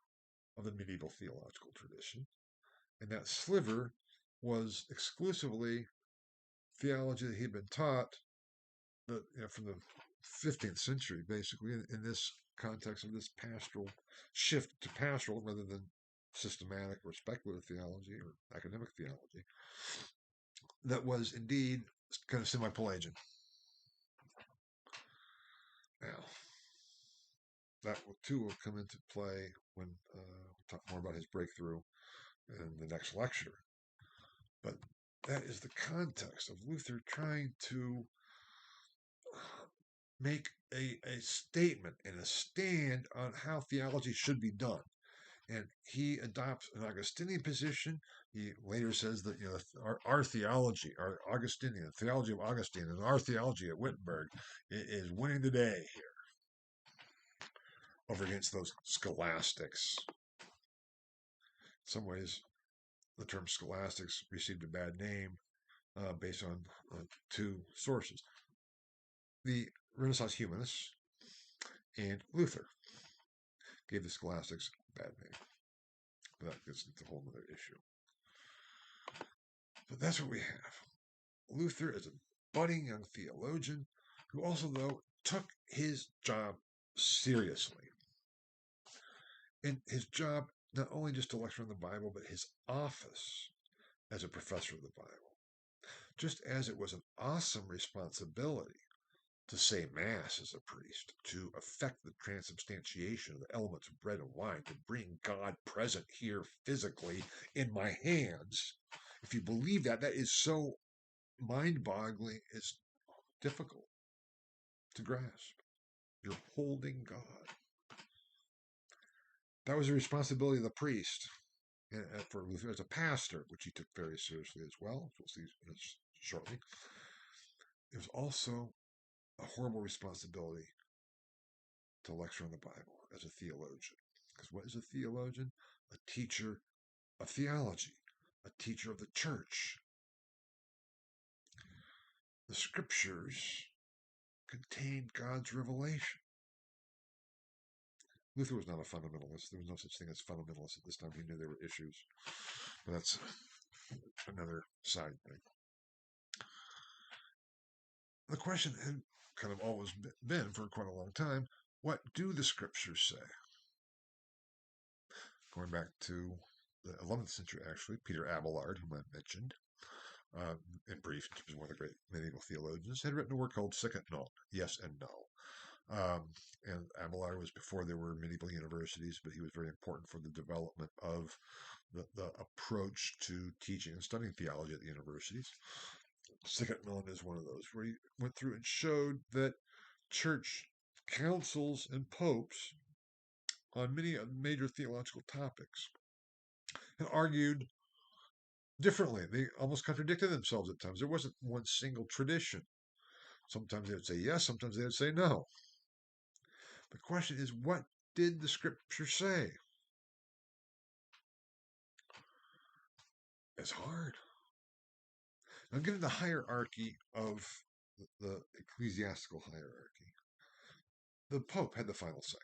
of the medieval theological tradition. And that sliver was exclusively theology that he'd been taught from the 15th century, basically, in this context of this pastoral shift to pastoral rather than systematic or speculative theology or academic theology, that was indeed kind of semi-Pelagian. Now, that too will come into play when we talk more about his breakthrough in the next lecture. But that is the context of Luther trying to make a statement and a stand on how theology should be done. And he adopts an Augustinian position. He later says that our theology, our Augustinian theology of Augustine, and our theology at Wittenberg is winning the day here over against those scholastics. In some ways, the term scholastics received a bad name based on two sources: the Renaissance humanists and Luther gave the scholastics a bad name. But that gets into a whole other issue. But that's what we have. Luther is a budding young theologian who also, though, took his job seriously. And his job, not only just to lecture on the Bible, but his office as a professor of the Bible. Just as it was an awesome responsibility to say Mass as a priest, to effect the transubstantiation of the elements of bread and wine, to bring God present here physically in my hands. If you believe that, that is so mind-boggling, it's difficult. to grasp. You're holding God. That was the responsibility of the priest for Luther as a pastor, which he took very seriously as well. We'll see shortly. It was also a horrible responsibility to lecture on the Bible as a theologian. Because what is a theologian? A teacher of theology, a teacher of the church. The scriptures contained God's revelation. Luther was not a fundamentalist. There was no such thing as fundamentalists at this time. He knew there were issues. But that's another side thing. The question had kind of always been for quite a long time, what do the scriptures say? Going back to the 11th century, actually, Peter Abelard, whom I mentioned, in brief, he was one of the great medieval theologians, had written a work called Sic et Non, Yes and No. And Abelard was before there were medieval universities, but he was very important for the development of the approach to teaching and studying theology at the universities. Sic et Non is one of those where he went through and showed that church councils and popes on many major theological topics had argued differently. They almost contradicted themselves at times. There wasn't one single tradition. Sometimes they would say yes, sometimes they would say no. The question is, what did the scripture say? It's hard. Now, given the hierarchy of the ecclesiastical hierarchy, the Pope had the final say.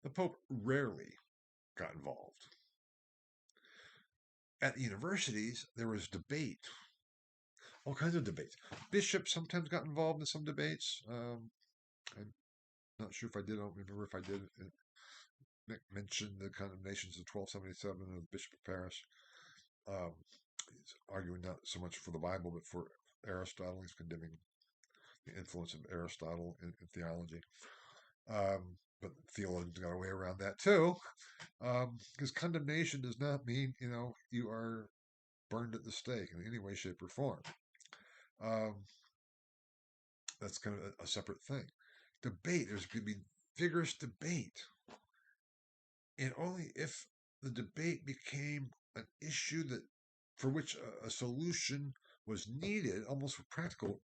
The Pope rarely got involved. At the universities, there was debate, all kinds of debates. Bishops sometimes got involved in some debates. I'm not sure if I did. I don't remember if I did mention the condemnations of 1277 of the Bishop of Paris. He's arguing not so much for the Bible, but for Aristotle. He's condemning the influence of Aristotle in theology. But theologians got a way around that too, because condemnation does not mean you are burned at the stake in any way, shape, or form. That's kind of a separate thing. Debate, there's going to be vigorous debate, and only if the debate became an issue that for which a solution was needed, almost for practical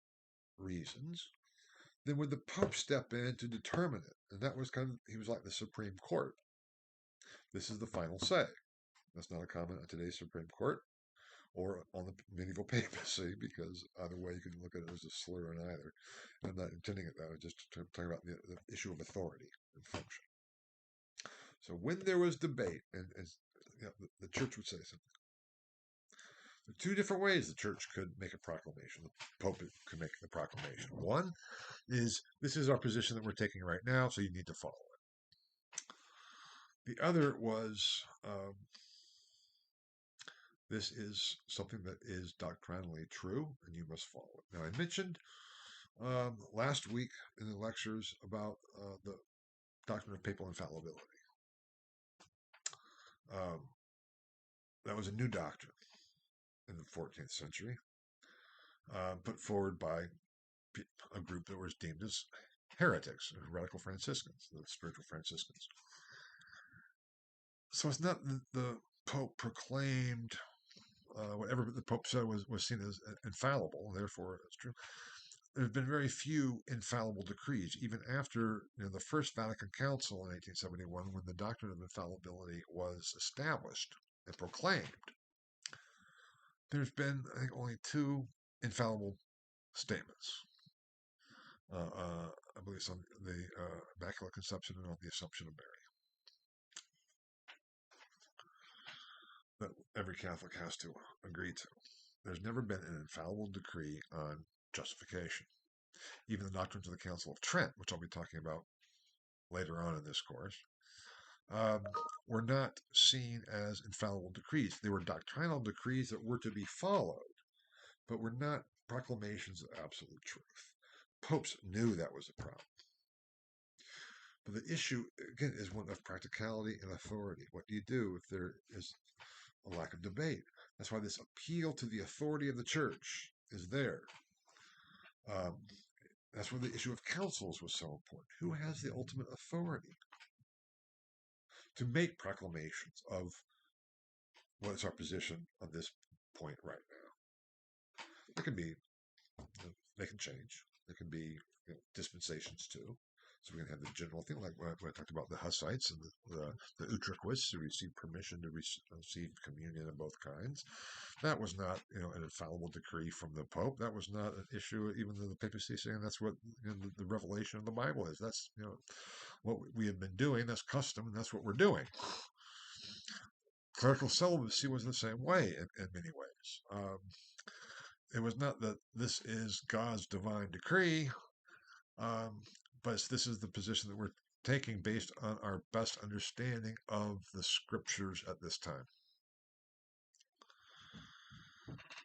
reasons, then would the Pope step in to determine it. And that was he was like the Supreme Court. This is the final say. That's not a comment on today's Supreme Court or on the medieval papacy, because either way you can look at it as a slur on either. I'm not intending it that way, just talking about the issue of authority and function. So when there was debate, and the church would say something, there are two different ways the church could make a proclamation. The Pope could make the proclamation. One is, this is our position that we're taking right now, so you need to follow it. The other was, this is something that is doctrinally true, and you must follow it. Now, I mentioned last week in the lectures about the doctrine of papal infallibility. That was a new doctrine in the 14th century, put forward by a group that was deemed as heretics, radical Franciscans, the spiritual Franciscans. So it's not that the Pope proclaimed whatever the Pope said was seen as infallible, therefore it's true. There have been very few infallible decrees, even after the First Vatican Council in 1871, when the doctrine of infallibility was established and proclaimed. There's been, I think, only two infallible statements. I believe it's on the Immaculate Conception and on the Assumption of Mary, that every Catholic has to agree to. There's never been an infallible decree on justification. Even the doctrines of the Council of Trent, which I'll be talking about later on in this course, were not seen as infallible decrees. They were doctrinal decrees that were to be followed, but were not proclamations of absolute truth. Popes knew that was a problem. But the issue, again, is one of practicality and authority. What do you do if there is a lack of debate? That's why this appeal to the authority of the church is there. Um, that's where the issue of councils was so important. Who has the ultimate authority to make proclamations of what is our position on this point right now? It can be, they can change. There can be dispensations too. So we can have the general thing, like when I talked about the Hussites and the Utraquists who received permission to receive communion of both kinds. That was not, an infallible decree from the Pope. That was not an issue, even though the papacy saying that's what the revelation of the Bible is. That's what we have been doing. That's custom, and that's what we're doing. Clerical celibacy was the same way in many ways. It was not that this is God's divine decree, um, but this is the position that we're taking based on our best understanding of the scriptures at this time.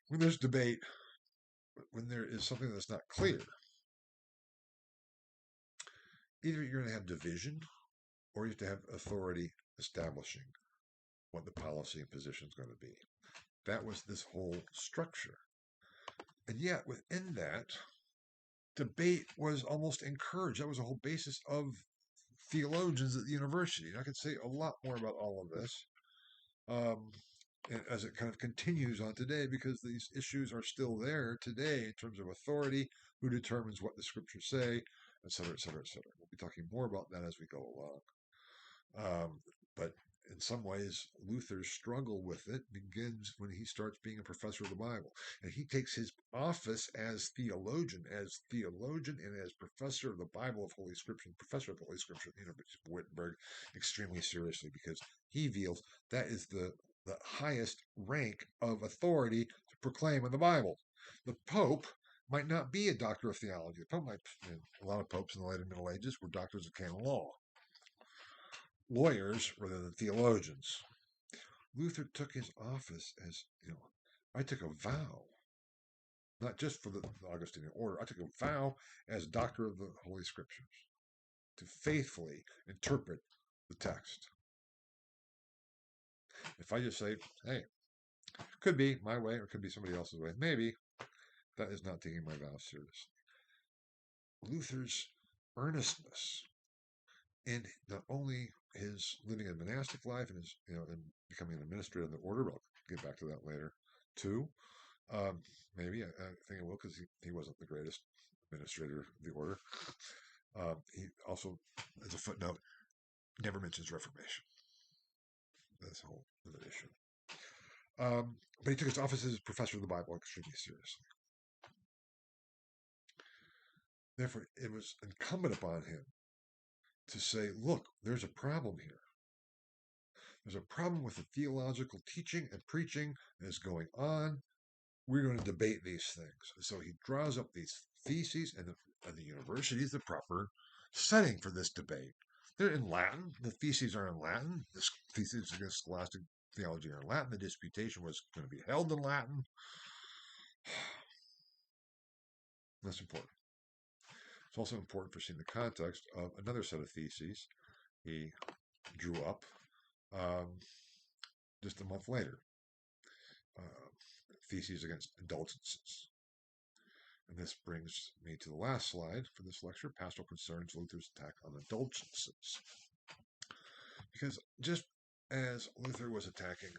When there's debate, when there is something that's not clear, either you're going to have division or you have to have authority establishing what the policy and position is going to be. That was this whole structure. And yet, within that, debate was almost encouraged. That was the whole basis of theologians at the university. And I could say a lot more about all of this um, as it kind of continues on today, because these issues are still there today in terms of authority, who determines what the scriptures say, et cetera, et cetera, et cetera. We'll be talking more about that as we go along. But in some ways, Luther's struggle with it begins when he starts being a professor of the Bible. And he takes his office as theologian and as professor of the Bible of Holy Scripture, professor of Holy Scripture at the University of Wittenberg, extremely seriously, because he feels that is the highest rank of authority to proclaim in the Bible. The Pope might not be a doctor of theology. The Pope might, a lot of popes in the later Middle Ages were doctors of canon law, lawyers rather than theologians. Luther took his office as, I took a vow, not just for the Augustinian order, I took a vow as doctor of the Holy Scriptures to faithfully interpret the text. If I just say, hey, could be my way or it could be somebody else's way, maybe, that is not taking my vow seriously. Luther's earnestness in not only his living a monastic life and his, and becoming an administrator of the order, but I'll get back to that later too. Maybe I think I will, because he wasn't the greatest administrator of the order. He also, as a footnote, never mentions Reformation. That's a whole other issue. But he took his office as professor of the Bible extremely seriously. Therefore, it was incumbent upon him to say, look, there's a problem here. There's a problem with the theological teaching and preaching that is going on. We're going to debate these things. So he draws up these theses, and the university is the proper setting for this debate. They're in Latin. The theses are in Latin. The theses against scholastic theology are in Latin. The disputation was going to be held in Latin. That's important. It's also important for seeing the context of another set of theses he drew up just a month later. Theses against indulgences. And this brings me to the last slide for this lecture, Pastoral Concerns, Luther's Attack on Indulgences. Because just as Luther was attacking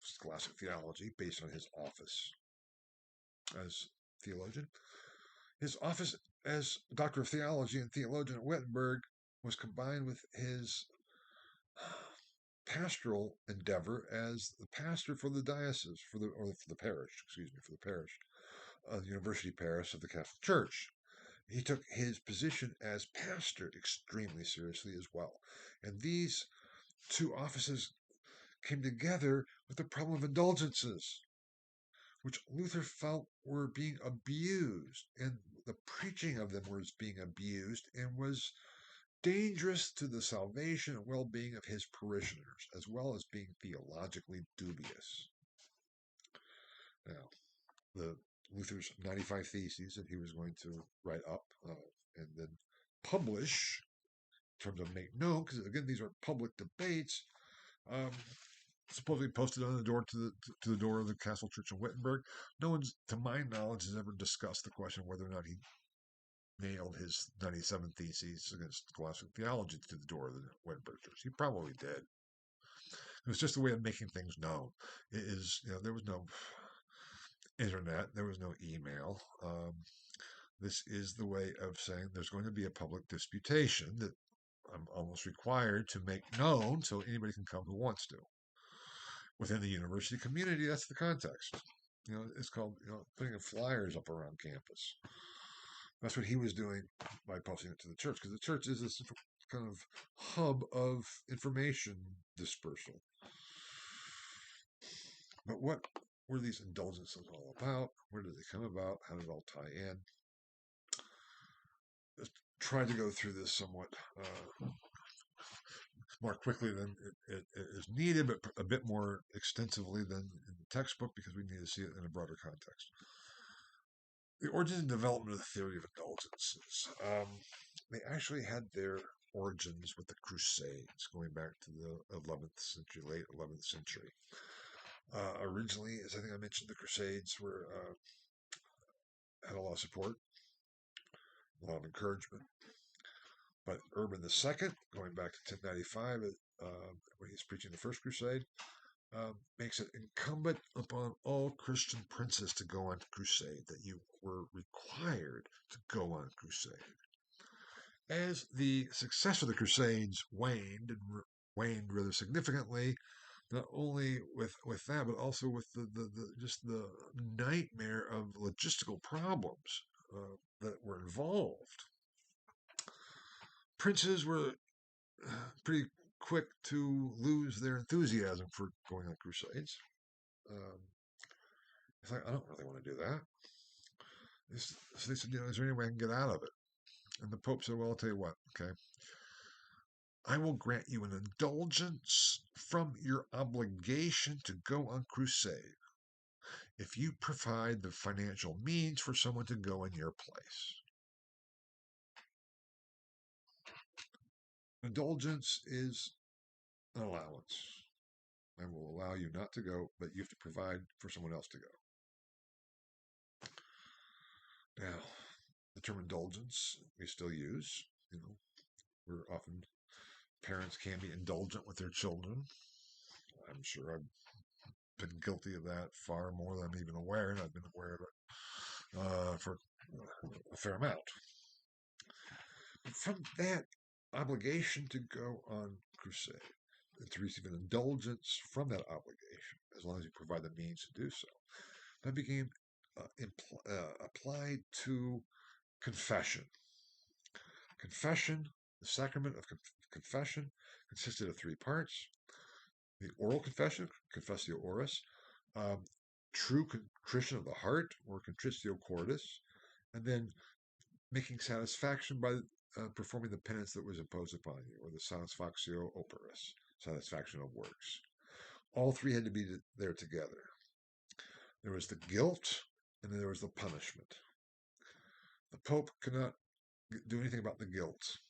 scholastic theology based on his office as theologian, his office as doctor of theology and theologian at Wittenberg was combined with his pastoral endeavor as the pastor for the diocese, for the parish, university parish of the Catholic Church. He took his position as pastor extremely seriously as well. And these two offices came together with the problem of indulgences, which Luther felt were being abused, and the preaching of them was being abused and was dangerous to the salvation and well-being of his parishioners, as well as being theologically dubious. Now, the Luther's 95 Theses that he was going to write up and then publish in terms of make known, because again, these are public debates. supposedly posted on the door to the door of the Castle Church in Wittenberg. No one's, to my knowledge, has ever discussed the question whether or not he nailed his 97 theses against scholastic theology to the door of the Wittenberg Church. He probably did. It was just a way of making things known. It is, there was no internet, there was no email. This is the way of saying there's going to be a public disputation that I'm almost required to make known so anybody can come who wants to. Within the university community, that's the context. It's called, putting flyers up around campus. That's what he was doing by posting it to the church, because the church is this kind of hub of information dispersal. But what were these indulgences all about? Where did they come about? How did it all tie in? Let's try to go through this somewhat more quickly than it is needed, but a bit more extensively than in the textbook, because we need to see it in a broader context. The origin and development of the theory of indulgences. They actually had their origins with the Crusades, going back to the 11th century, late 11th century. Originally, as I think I mentioned, the Crusades had a lot of support, a lot of encouragement. But Urban II, going back to 1095, when he's preaching the First Crusade, makes it incumbent upon all Christian princes to go on crusade, that you were required to go on crusade. As the success of the Crusades waned, and waned rather significantly, not only with that, but also with just the nightmare of logistical problems that were involved. Princes were pretty quick to lose their enthusiasm for going on crusades. It's like, I don't really want to do that. So they said, is there any way I can get out of it? And the Pope said, well, I'll tell you what, okay. I will grant you an indulgence from your obligation to go on crusade if you provide the financial means for someone to go in your place. Indulgence is an allowance. I will allow you not to go, but you have to provide for someone else to go. Now, the term indulgence we still use. We're often, parents can be indulgent with their children. I'm sure I've been guilty of that far more than I'm even aware, and I've been aware of it for a fair amount. From that obligation to go on crusade, and to receive an indulgence from that obligation, as long as you provide the means to do so, that became applied to confession. Confession, the sacrament of confession, consisted of three parts: the oral confession, confessio oris, true contrition of the heart, or contritio cordis, and then making satisfaction by performing the penance that was imposed upon you, or the satisfactio operis, satisfaction of works. All three had to be there together. There was the guilt, and then there was the punishment. The Pope could not do anything about the guilt.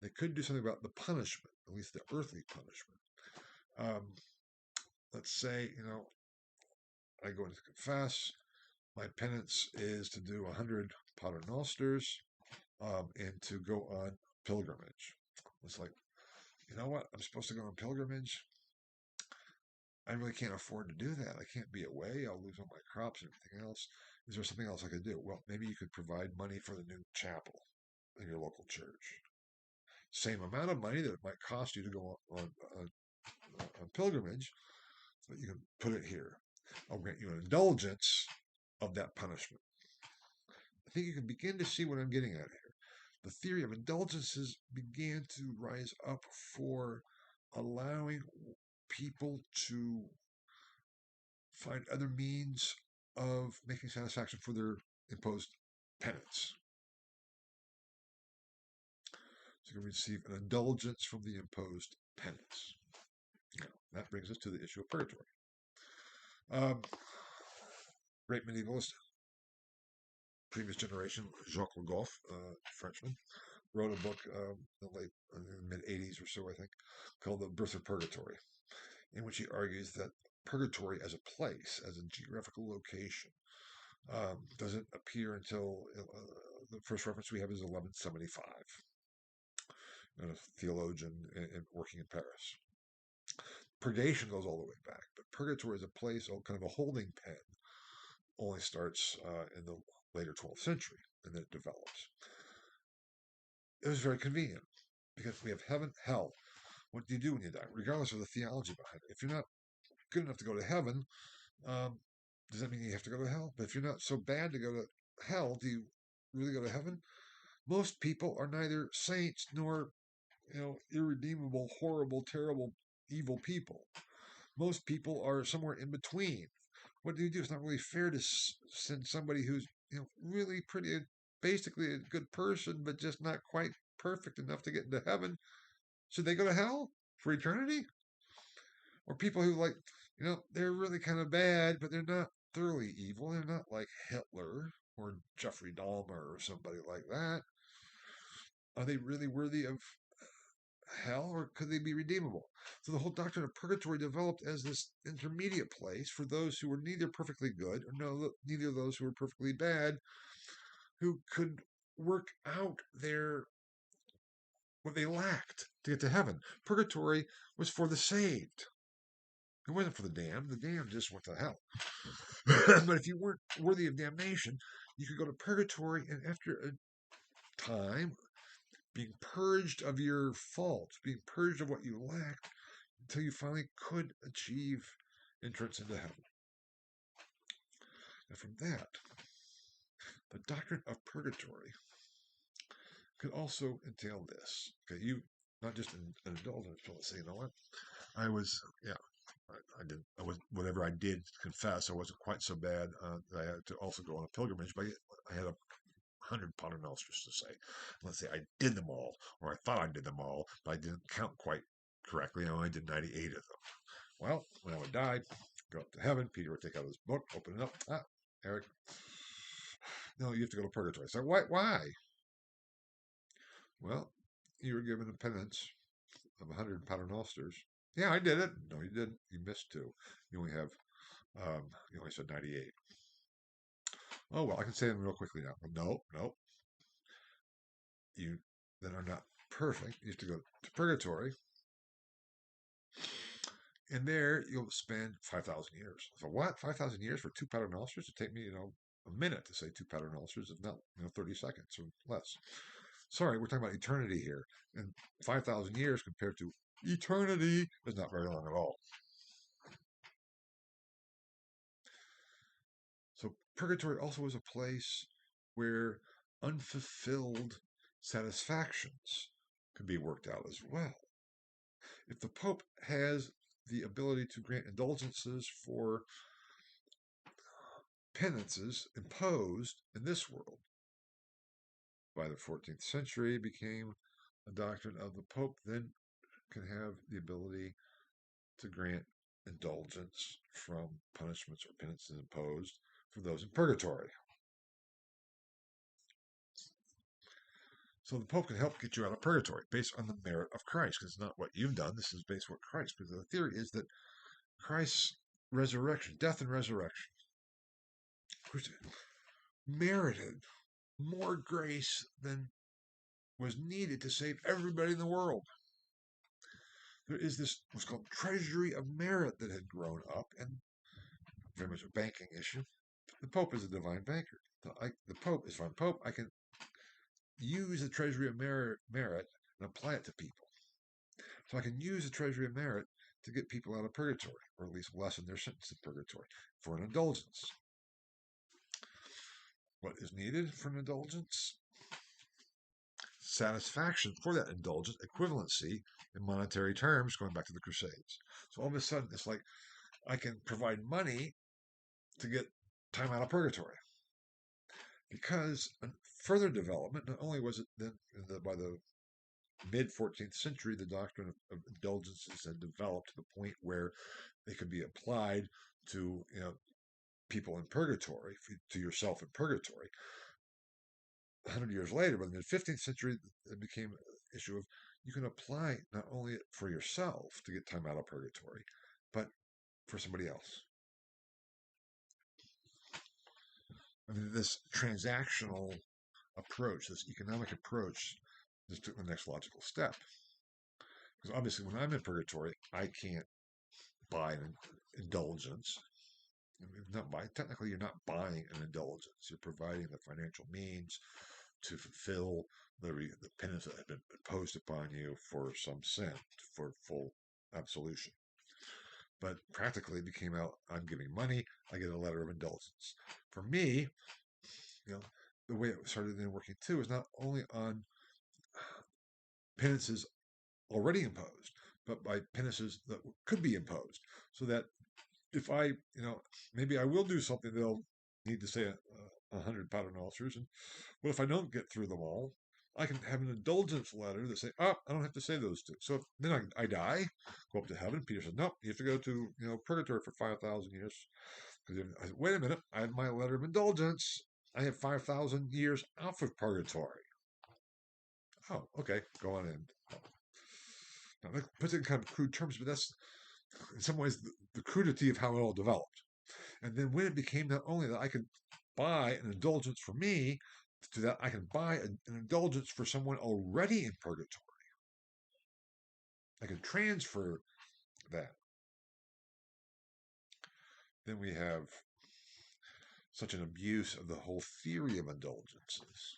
They could do something about the punishment, at least the earthly punishment. Let's say, I go in to confess. My penance is to do 100 paternosters and to go on pilgrimage. It's like, you know what? I'm supposed to go on pilgrimage. I really can't afford to do that. I can't be away. I'll lose all my crops and everything else. Is there something else I could do? Well, maybe you could provide money for the new chapel in your local church. Same amount of money that it might cost you to go on pilgrimage, but you can put it here. I'll grant you an indulgence of that punishment. I think you can begin to see what I'm getting at here. The theory of indulgences began to rise up for allowing people to find other means of making satisfaction for their imposed penance. So you can receive an indulgence from the imposed penance. Now, that brings us to the issue of purgatory. Great medievalist, previous generation, Jacques Le Goff, Frenchman, wrote a book in the mid-'80s or so, I think, called The Birth of Purgatory. in which he argues that purgatory as a place, as a geographical location, doesn't appear until the first reference we have is 1175, and a theologian working in Paris. Purgation goes all the way back, but purgatory as a place, kind of a holding pen, only starts in the later 12th century, and then it develops. It was very convenient because we have heaven, hell. What do you do when you die? Regardless of the theology behind it. If you're not good enough to go to heaven, does that mean you have to go to hell? But if you're not so bad to go to hell, do you really go to heaven? Most people are neither saints nor, irredeemable, horrible, terrible, evil people. Most people are somewhere in between. What do you do? It's not really fair to send somebody who's, really pretty, basically a good person, but just not quite perfect enough to get into heaven. Should they go to hell for eternity? Or people who they're really kind of bad, but they're not thoroughly evil. They're not like Hitler or Jeffrey Dahmer or somebody like that. Are they really worthy of hell, or could they be redeemable? So the whole doctrine of purgatory developed as this intermediate place for those who were neither perfectly good or neither of those who were perfectly bad, who could work out what they lacked to get to heaven. Purgatory was for the saved. It wasn't for the damned. The damned just went to hell. But if you weren't worthy of damnation, you could go to purgatory, and after a time, being purged of your faults, being purged of what you lacked, until you finally could achieve entrance into heaven. And from that, the doctrine of purgatory could also entail this. Okay, you not just an indulgence, but say, you know what? I was, I was whatever I did confess. I wasn't quite so bad. I had to also go on a pilgrimage, but I had 100 paternosters to say. Let's say I did them all, or I thought I did them all, but I didn't count quite correctly. I only did 98 of them. Well, when I would die, go up to heaven. Peter would take out his book, open it up. Eric, no, you have to go to purgatory. So why? Well, you were given a penance of 100 paternosters. Yeah, I did it. No, you didn't. You missed two. You only have, you only said 98. Oh, well, I can say them real quickly now. No. You then are not perfect. You have to go to purgatory. And there you'll spend 5,000 years. So what? 5,000 years for two paternosters? It take me, a minute to say two paternosters, if not, 30 seconds or less. Sorry, we're talking about eternity here. And 5,000 years compared to eternity is not very long at all. So purgatory also is a place where unfulfilled satisfactions can be worked out as well. If the Pope has the ability to grant indulgences for penances imposed in this world, by the 14th century became a doctrine of the Pope, then can have the ability to grant indulgence from punishments or penances imposed for those in purgatory. So the Pope can help get you out of purgatory based on the merit of Christ, because it's not what you've done. This is based on what Christ. Because the theory is that Christ's resurrection, death and resurrection, merited more grace than was needed to save everybody in the world. There is this what's called treasury of merit that had grown up, and very much a banking issue. The Pope is a divine banker. The Pope is from Pope. I can use the treasury of merit and apply it to people. So I can use the treasury of merit to get people out of purgatory, or at least lessen their sentence in purgatory for an indulgence. What is needed for an indulgence? Satisfaction for that indulgence, equivalency in monetary terms, going back to the Crusades. So all of a sudden, it's like I can provide money to get time out of purgatory. Because further development, not only was it then by the mid 14th century, the doctrine of indulgences had developed to the point where they could be applied to people in purgatory, to yourself in purgatory. 100 years later, by the mid 15th century, it became an issue of you can apply not only for yourself to get time out of purgatory, but for somebody else. I mean, this transactional approach, this economic approach, just took the next logical step. Because obviously, when I'm in purgatory, I can't buy an indulgence. Not buy. Technically, you're not buying an indulgence. You're providing the financial means to fulfill the penance that had been imposed upon you for some sin, for full absolution. But practically, it became out. I'm giving money. I get a letter of indulgence. For me, the way it started then working too is not only on penances already imposed, but by penances that could be imposed. So that if I, maybe I will do something, they'll need to say 100 paternosters, and what if I don't get through them all? I can have an indulgence letter that say, "Oh, I don't have to say those two." So then I die, go up to heaven. Peter said, "No, you have to go to purgatory for 5,000 years." I said, "Wait a minute, I have my letter of indulgence. I have 5,000 years out of purgatory." Oh, okay, go on in. Now, that puts it in kind of crude terms, but that's in some ways the crudity of how it all developed. And then when it became not only that I could buy an indulgence for me, to that I can buy an indulgence for someone already in purgatory. I can transfer that. Then we have such an abuse of the whole theory of indulgences.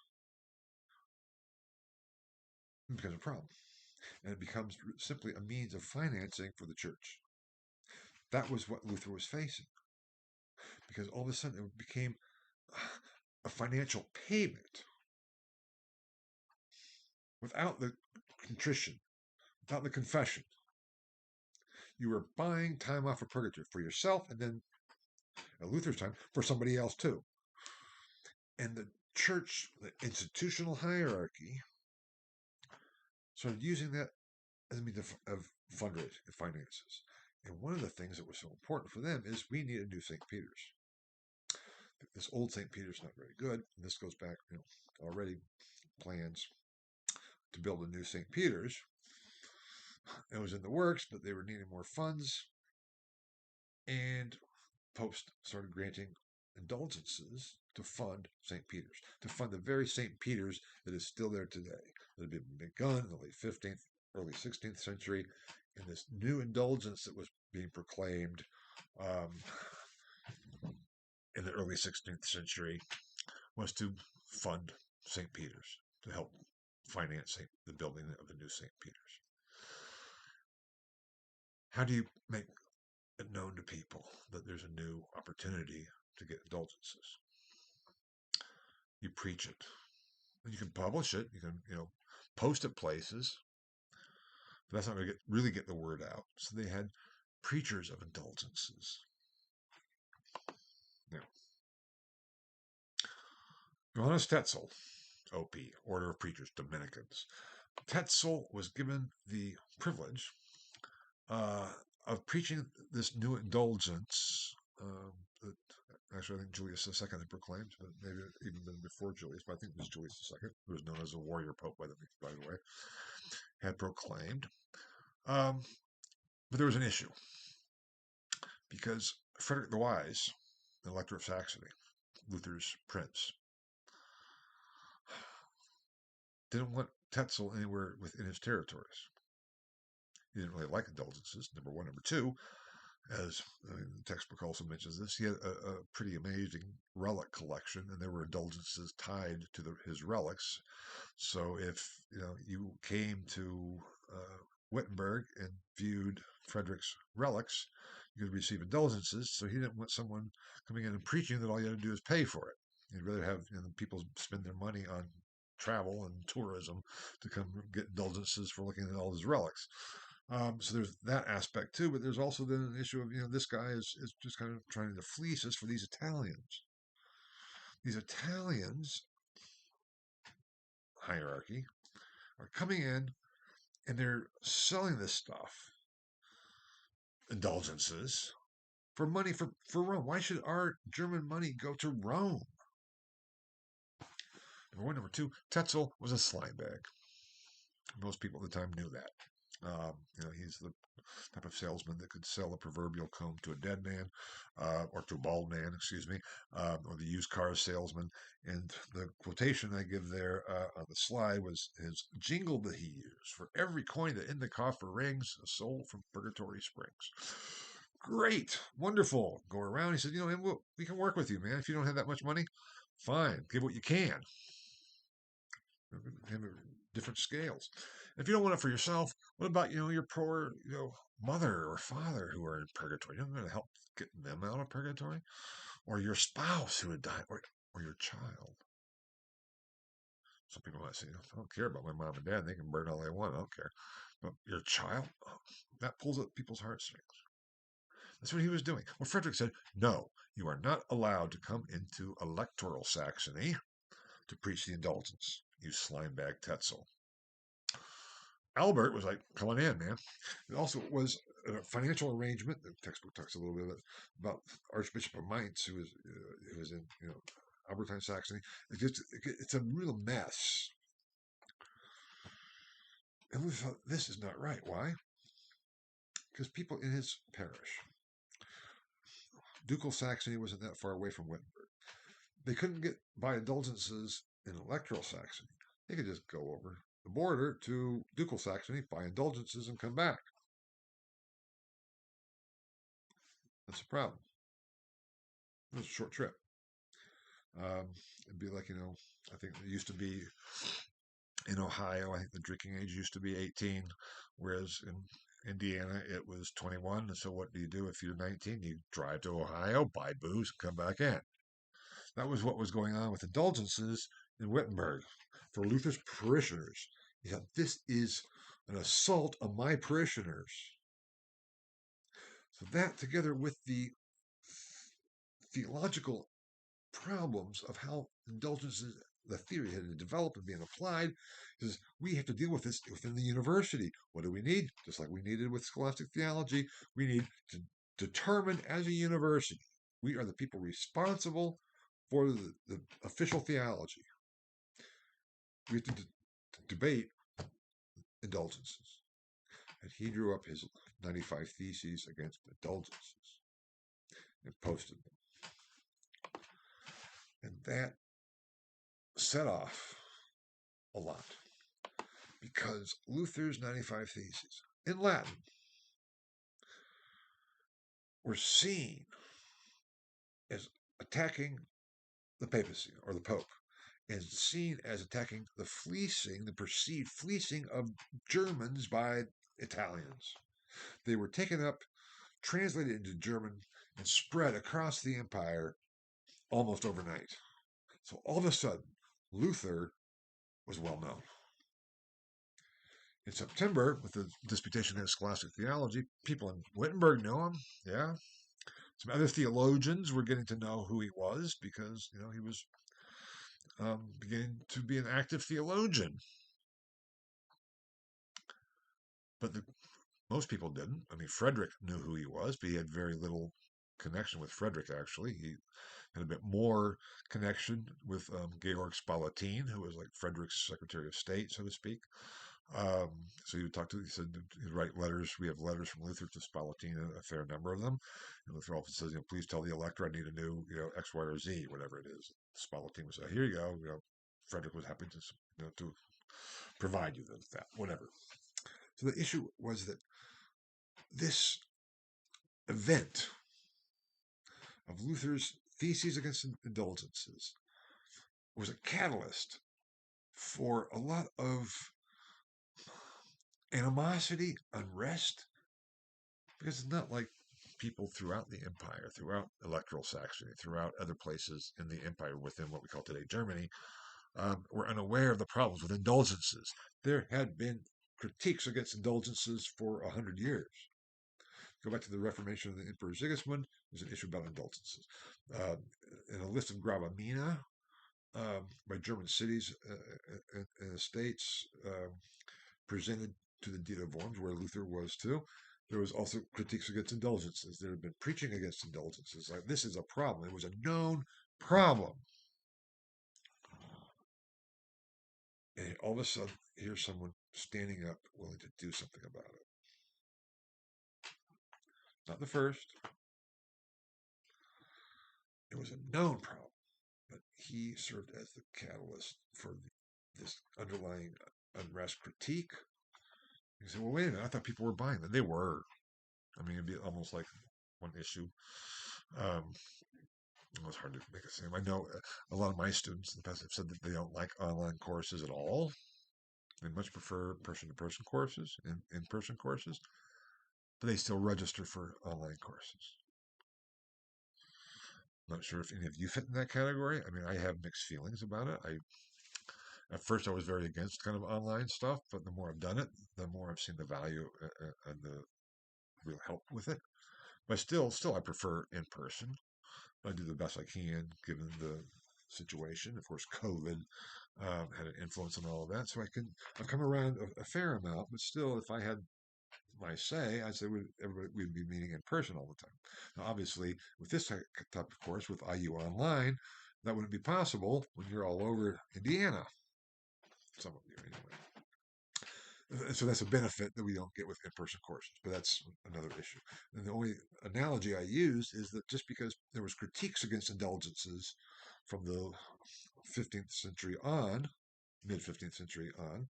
It becomes a problem. And it becomes simply a means of financing for the church. That was what Luther was facing. Because all of a sudden it became a financial payment without the contrition, without the confession. You were buying time off of purgatory for yourself, and then at Luther's time for somebody else too. And the church, the institutional hierarchy, started using that as a means of fundraising, of finances. And one of the things that was so important for them is we need a new St. Peter's. This old St. Peter's not very good. And this goes back, already plans to build a new St. Peter's. It was in the works, but they were needing more funds. And popes started granting indulgences to fund St. Peter's, to fund the very St. Peter's that is still there today, that had been begun in the late 15th, early 16th century. And this new indulgence that was being proclaimed in the early 16th century was to fund St. Peter's, to help finance the building of the new St. Peter's. How do you make it known to people that there's a new opportunity to get indulgences? You preach it. And you can publish it. You can, post it places. But that's not going to really get the word out. So they had preachers of indulgences. Now, Johannes Tetzel, OP, Order of Preachers, Dominicans. Tetzel was given the privilege of preaching this new indulgence that actually I think Julius II had proclaimed, but maybe even been before Julius, but I think it was Julius II, who was known as a warrior pope by the way, had proclaimed. But there was an issue because Frederick the Wise, the Elector of Saxony, Luther's prince, didn't want Tetzel anywhere within his territories. He didn't really like indulgences, number one. Number two, as the textbook also mentions this, he had a pretty amazing relic collection, and there were indulgences tied to his relics. So if you came to Wittenberg and viewed Frederick's relics, you could receive indulgences. So he didn't want someone coming in and preaching that all you had to do is pay for it. He'd rather have people spend their money on travel and tourism to come get indulgences for looking at all his relics. So there's that aspect too, but there's also then an issue of this guy is just kind of trying to fleece us for these Italians. These Italians hierarchy are coming in and they're selling this stuff, indulgences, for money for Rome. Why should our German money go to Rome? Number one. Number two, Tetzel was a slime bag. Most people at the time knew that. He's the type of salesman that could sell a proverbial comb to a dead man, or to a bald man, excuse me, or the used car salesman. And the quotation I give there on the slide was his jingle that he used: "For every coin that in the coffer rings, a soul from purgatory springs." Great, wonderful. Go around. He said, and we can work with you, man. If you don't have that much money, fine, give what you can. Have different scales. If you don't want it for yourself, what about your poor mother or father who are in purgatory? You're going to help get them out of purgatory, or your spouse who had died, or your child. Some people might say, I don't care about my mom and dad. They can burn all they want. I don't care. But your child, that pulls at people's heartstrings. That's what he was doing. Well, Frederick said, no, you are not allowed to come into electoral Saxony to preach the indulgence, you slimebag Tetzel. Albert was like, come on in, man. It also was a financial arrangement. The textbook talks a little bit about Archbishop of Mainz, who was in Albertine Saxony. It's a real mess. And we thought, this is not right. Why? Because people in his parish, Ducal Saxony wasn't that far away from Wittenberg. They couldn't get by indulgences in electoral Saxony. They could just go over the border to Ducal Saxony, buy indulgences, and come back. That's the problem. It was a short trip. It'd be like, I think it used to be in Ohio, I think the drinking age used to be 18, whereas in Indiana it was 21. And so what do you do if you're 19? You drive to Ohio, buy booze, and come back in. That was what was going on with indulgences in Wittenberg for Luther's parishioners. He thought, this is an assault on my parishioners. So that, together with the theological problems of how indulgences, the theory had developed and being applied, is we have to deal with this within the university. What do we need? Just like we needed with scholastic theology, we need to determine as a university, we are the people responsible for the official theology. We have to debate indulgences. And he drew up his 95 Theses against indulgences and posted them. And that set off a lot, because Luther's 95 Theses in Latin were seen as attacking the papacy or the Pope, and seen as attacking the perceived fleecing of Germans by Italians. They were taken up, translated into German, and spread across the empire almost overnight. So all of a sudden, Luther was well known. In September, with the disputation in scholastic theology, people in Wittenberg knew him. Yeah. Some other theologians were getting to know who he was, because, he was beginning to be an active theologian. But most people didn't. I mean, Frederick knew who he was, but he had very little connection with Frederick, actually. He had a bit more connection with Georg Spalatin, who was like Frederick's Secretary of State, so to speak. So he would he said he'd write letters. We have letters from Luther to Spalatin, a fair number of them. And Luther often says, please tell the elector I need a new, X, Y, or Z, whatever it is. Spalatin would say, here you go. Frederick was happy to provide you with that, whatever. So the issue was that this event of Luther's Theses against indulgences was a catalyst for a lot of animosity, unrest, because it's not like people throughout the empire, throughout electoral Saxony, throughout other places in the empire within what we call today Germany, were unaware of the problems with indulgences. There had been critiques against indulgences for 100 years. Go back to the Reformation of the Emperor Sigismund, there's an issue about indulgences. In a list of Grabamina by German cities and states presented to the Diet of Worms, where Luther was too, there was also critiques against indulgences. There had been preaching against indulgences. Like, this is a problem. It was a known problem. And all of a sudden, here's someone standing up, willing to do something about it. Not the first. It was a known problem, but he served as the catalyst for this underlying unrest critique. You say, well, wait a minute, I thought people were buying them. They were. I mean, it'd be almost like one issue. Um, it was hard to make a same. I know a lot of my students in the past have said that they don't like online courses at all. They much prefer person-to-person courses and in-person courses, but they still register for online courses. Not sure if any of you fit in that category. I mean, I have mixed feelings about it. At first I was very against kind of online stuff, but the more I've done it, the more I've seen the value and the real help with it. But still, I prefer in person. I do the best I can given the situation. Of course, COVID had an influence on all of that, so I've come around a fair amount. But still, if I had my say, I'd say we'd be meeting in person all the time. Now, obviously, with this type of course, with IU Online, that wouldn't be possible when you're all over Indiana. Some of you, anyway. So that's a benefit that we don't get with in-person courses, but that's another issue. And the only analogy I use is that just because there was critiques against indulgences from the 15th century on, mid 15th century on,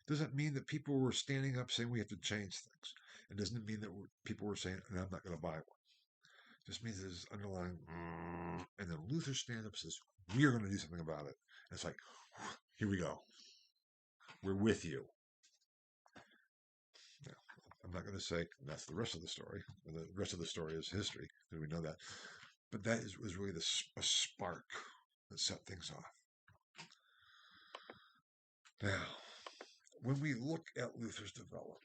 doesn't mean that people were standing up saying we have to change things. It doesn't mean that people were saying, I'm not going to buy one. It just means there's underlying, and then Luther stands up and says, we are going to do something about it. And it's like, here we go. We're with you. I'm not going to say that's the rest of the story. The rest of the story is history, because we know that. But that was really a spark that set things off. Now, when we look at Luther's development,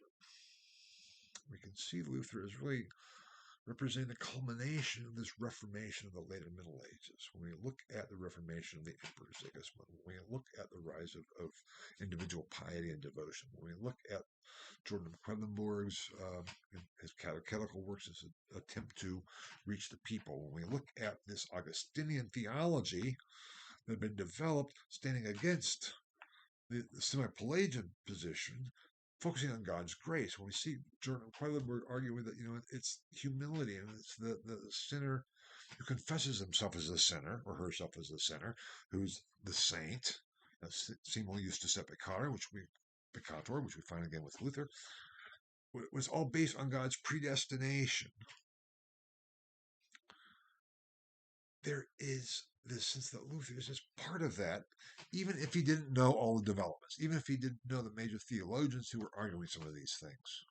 we can see Luther as really representing the culmination of this Reformation of the later Middle Ages. When we look at the Reformation of the Emperor Sigismund, when we look at the rise of individual piety and devotion, when we look at Jordan Quedlinburg's his catechetical works, his attempt to reach the people. When we look at this Augustinian theology that had been developed standing against the semi-Pelagian position, focusing on God's grace. When we see Jordan Quedlinburg arguing that it's humility and it's the sinner who confesses himself as a sinner or herself as a sinner, who's the saint. That's simul justus et peccator, which we find again with Luther, was all based on God's predestination. There is this sense that Luther is just part of that, even if he didn't know all the developments, even if he didn't know the major theologians who were arguing some of these things.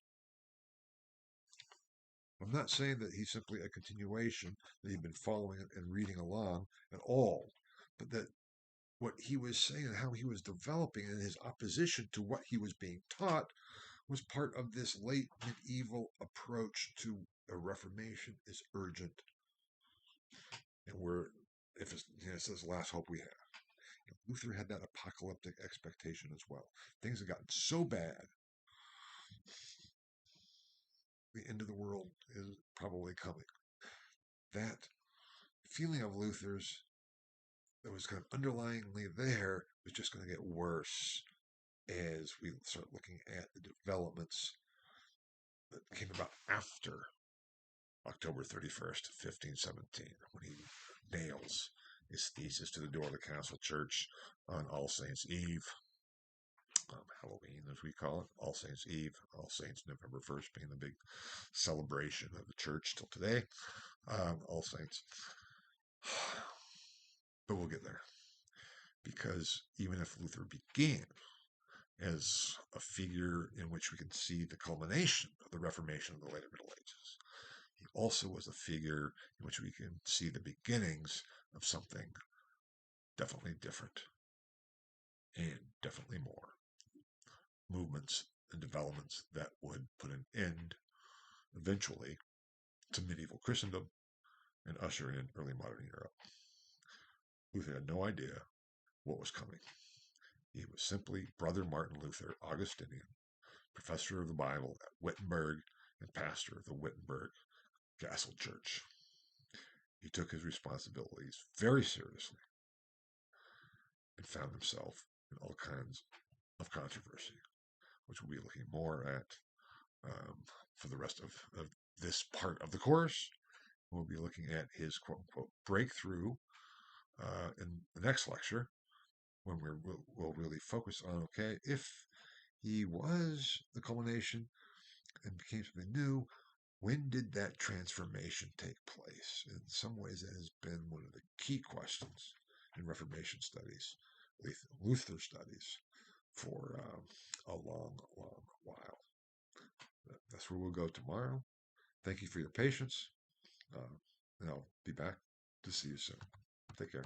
I'm not saying that he's simply a continuation, that he'd been following and reading along at all, but that what he was saying and how he was developing in his opposition to what he was being taught was part of this late medieval approach to a Reformation is urgent. And if it's the last hope we have. Luther had that apocalyptic expectation as well. Things have gotten so bad, the end of the world is probably coming. That feeling of Luther's that was kind of underlyingly there was just going to get worse as we start looking at the developments that came about after October 31st, 1517, when he nails his thesis to the door of the Council Church on All Saints' Eve, Halloween as we call it, All Saints' Eve, All Saints November 1st being the big celebration of the church till today, All Saints. But we'll get there. Because even if Luther began as a figure in which we can see the culmination of the Reformation of the later Middle Ages, he also was a figure in which we can see the beginnings of something definitely different and definitely more. Movements and developments that would put an end eventually to medieval Christendom and usher in early modern Europe. Luther had no idea what was coming. He was simply Brother Martin Luther, Augustinian, professor of the Bible at Wittenberg and pastor of the Wittenberg Castle Church. He took his responsibilities very seriously and found himself in all kinds of controversy, which we'll be looking more at for the rest of this part of the course. We'll be looking at his quote unquote breakthrough in the next lecture, when we'll really focus on, okay, if he was the culmination and became something new, when did that transformation take place? In some ways, that has been one of the key questions in Reformation studies, Luther studies, for a long, long while. That's where we'll go tomorrow. Thank you for your patience, and I'll be back to see you soon. Take care.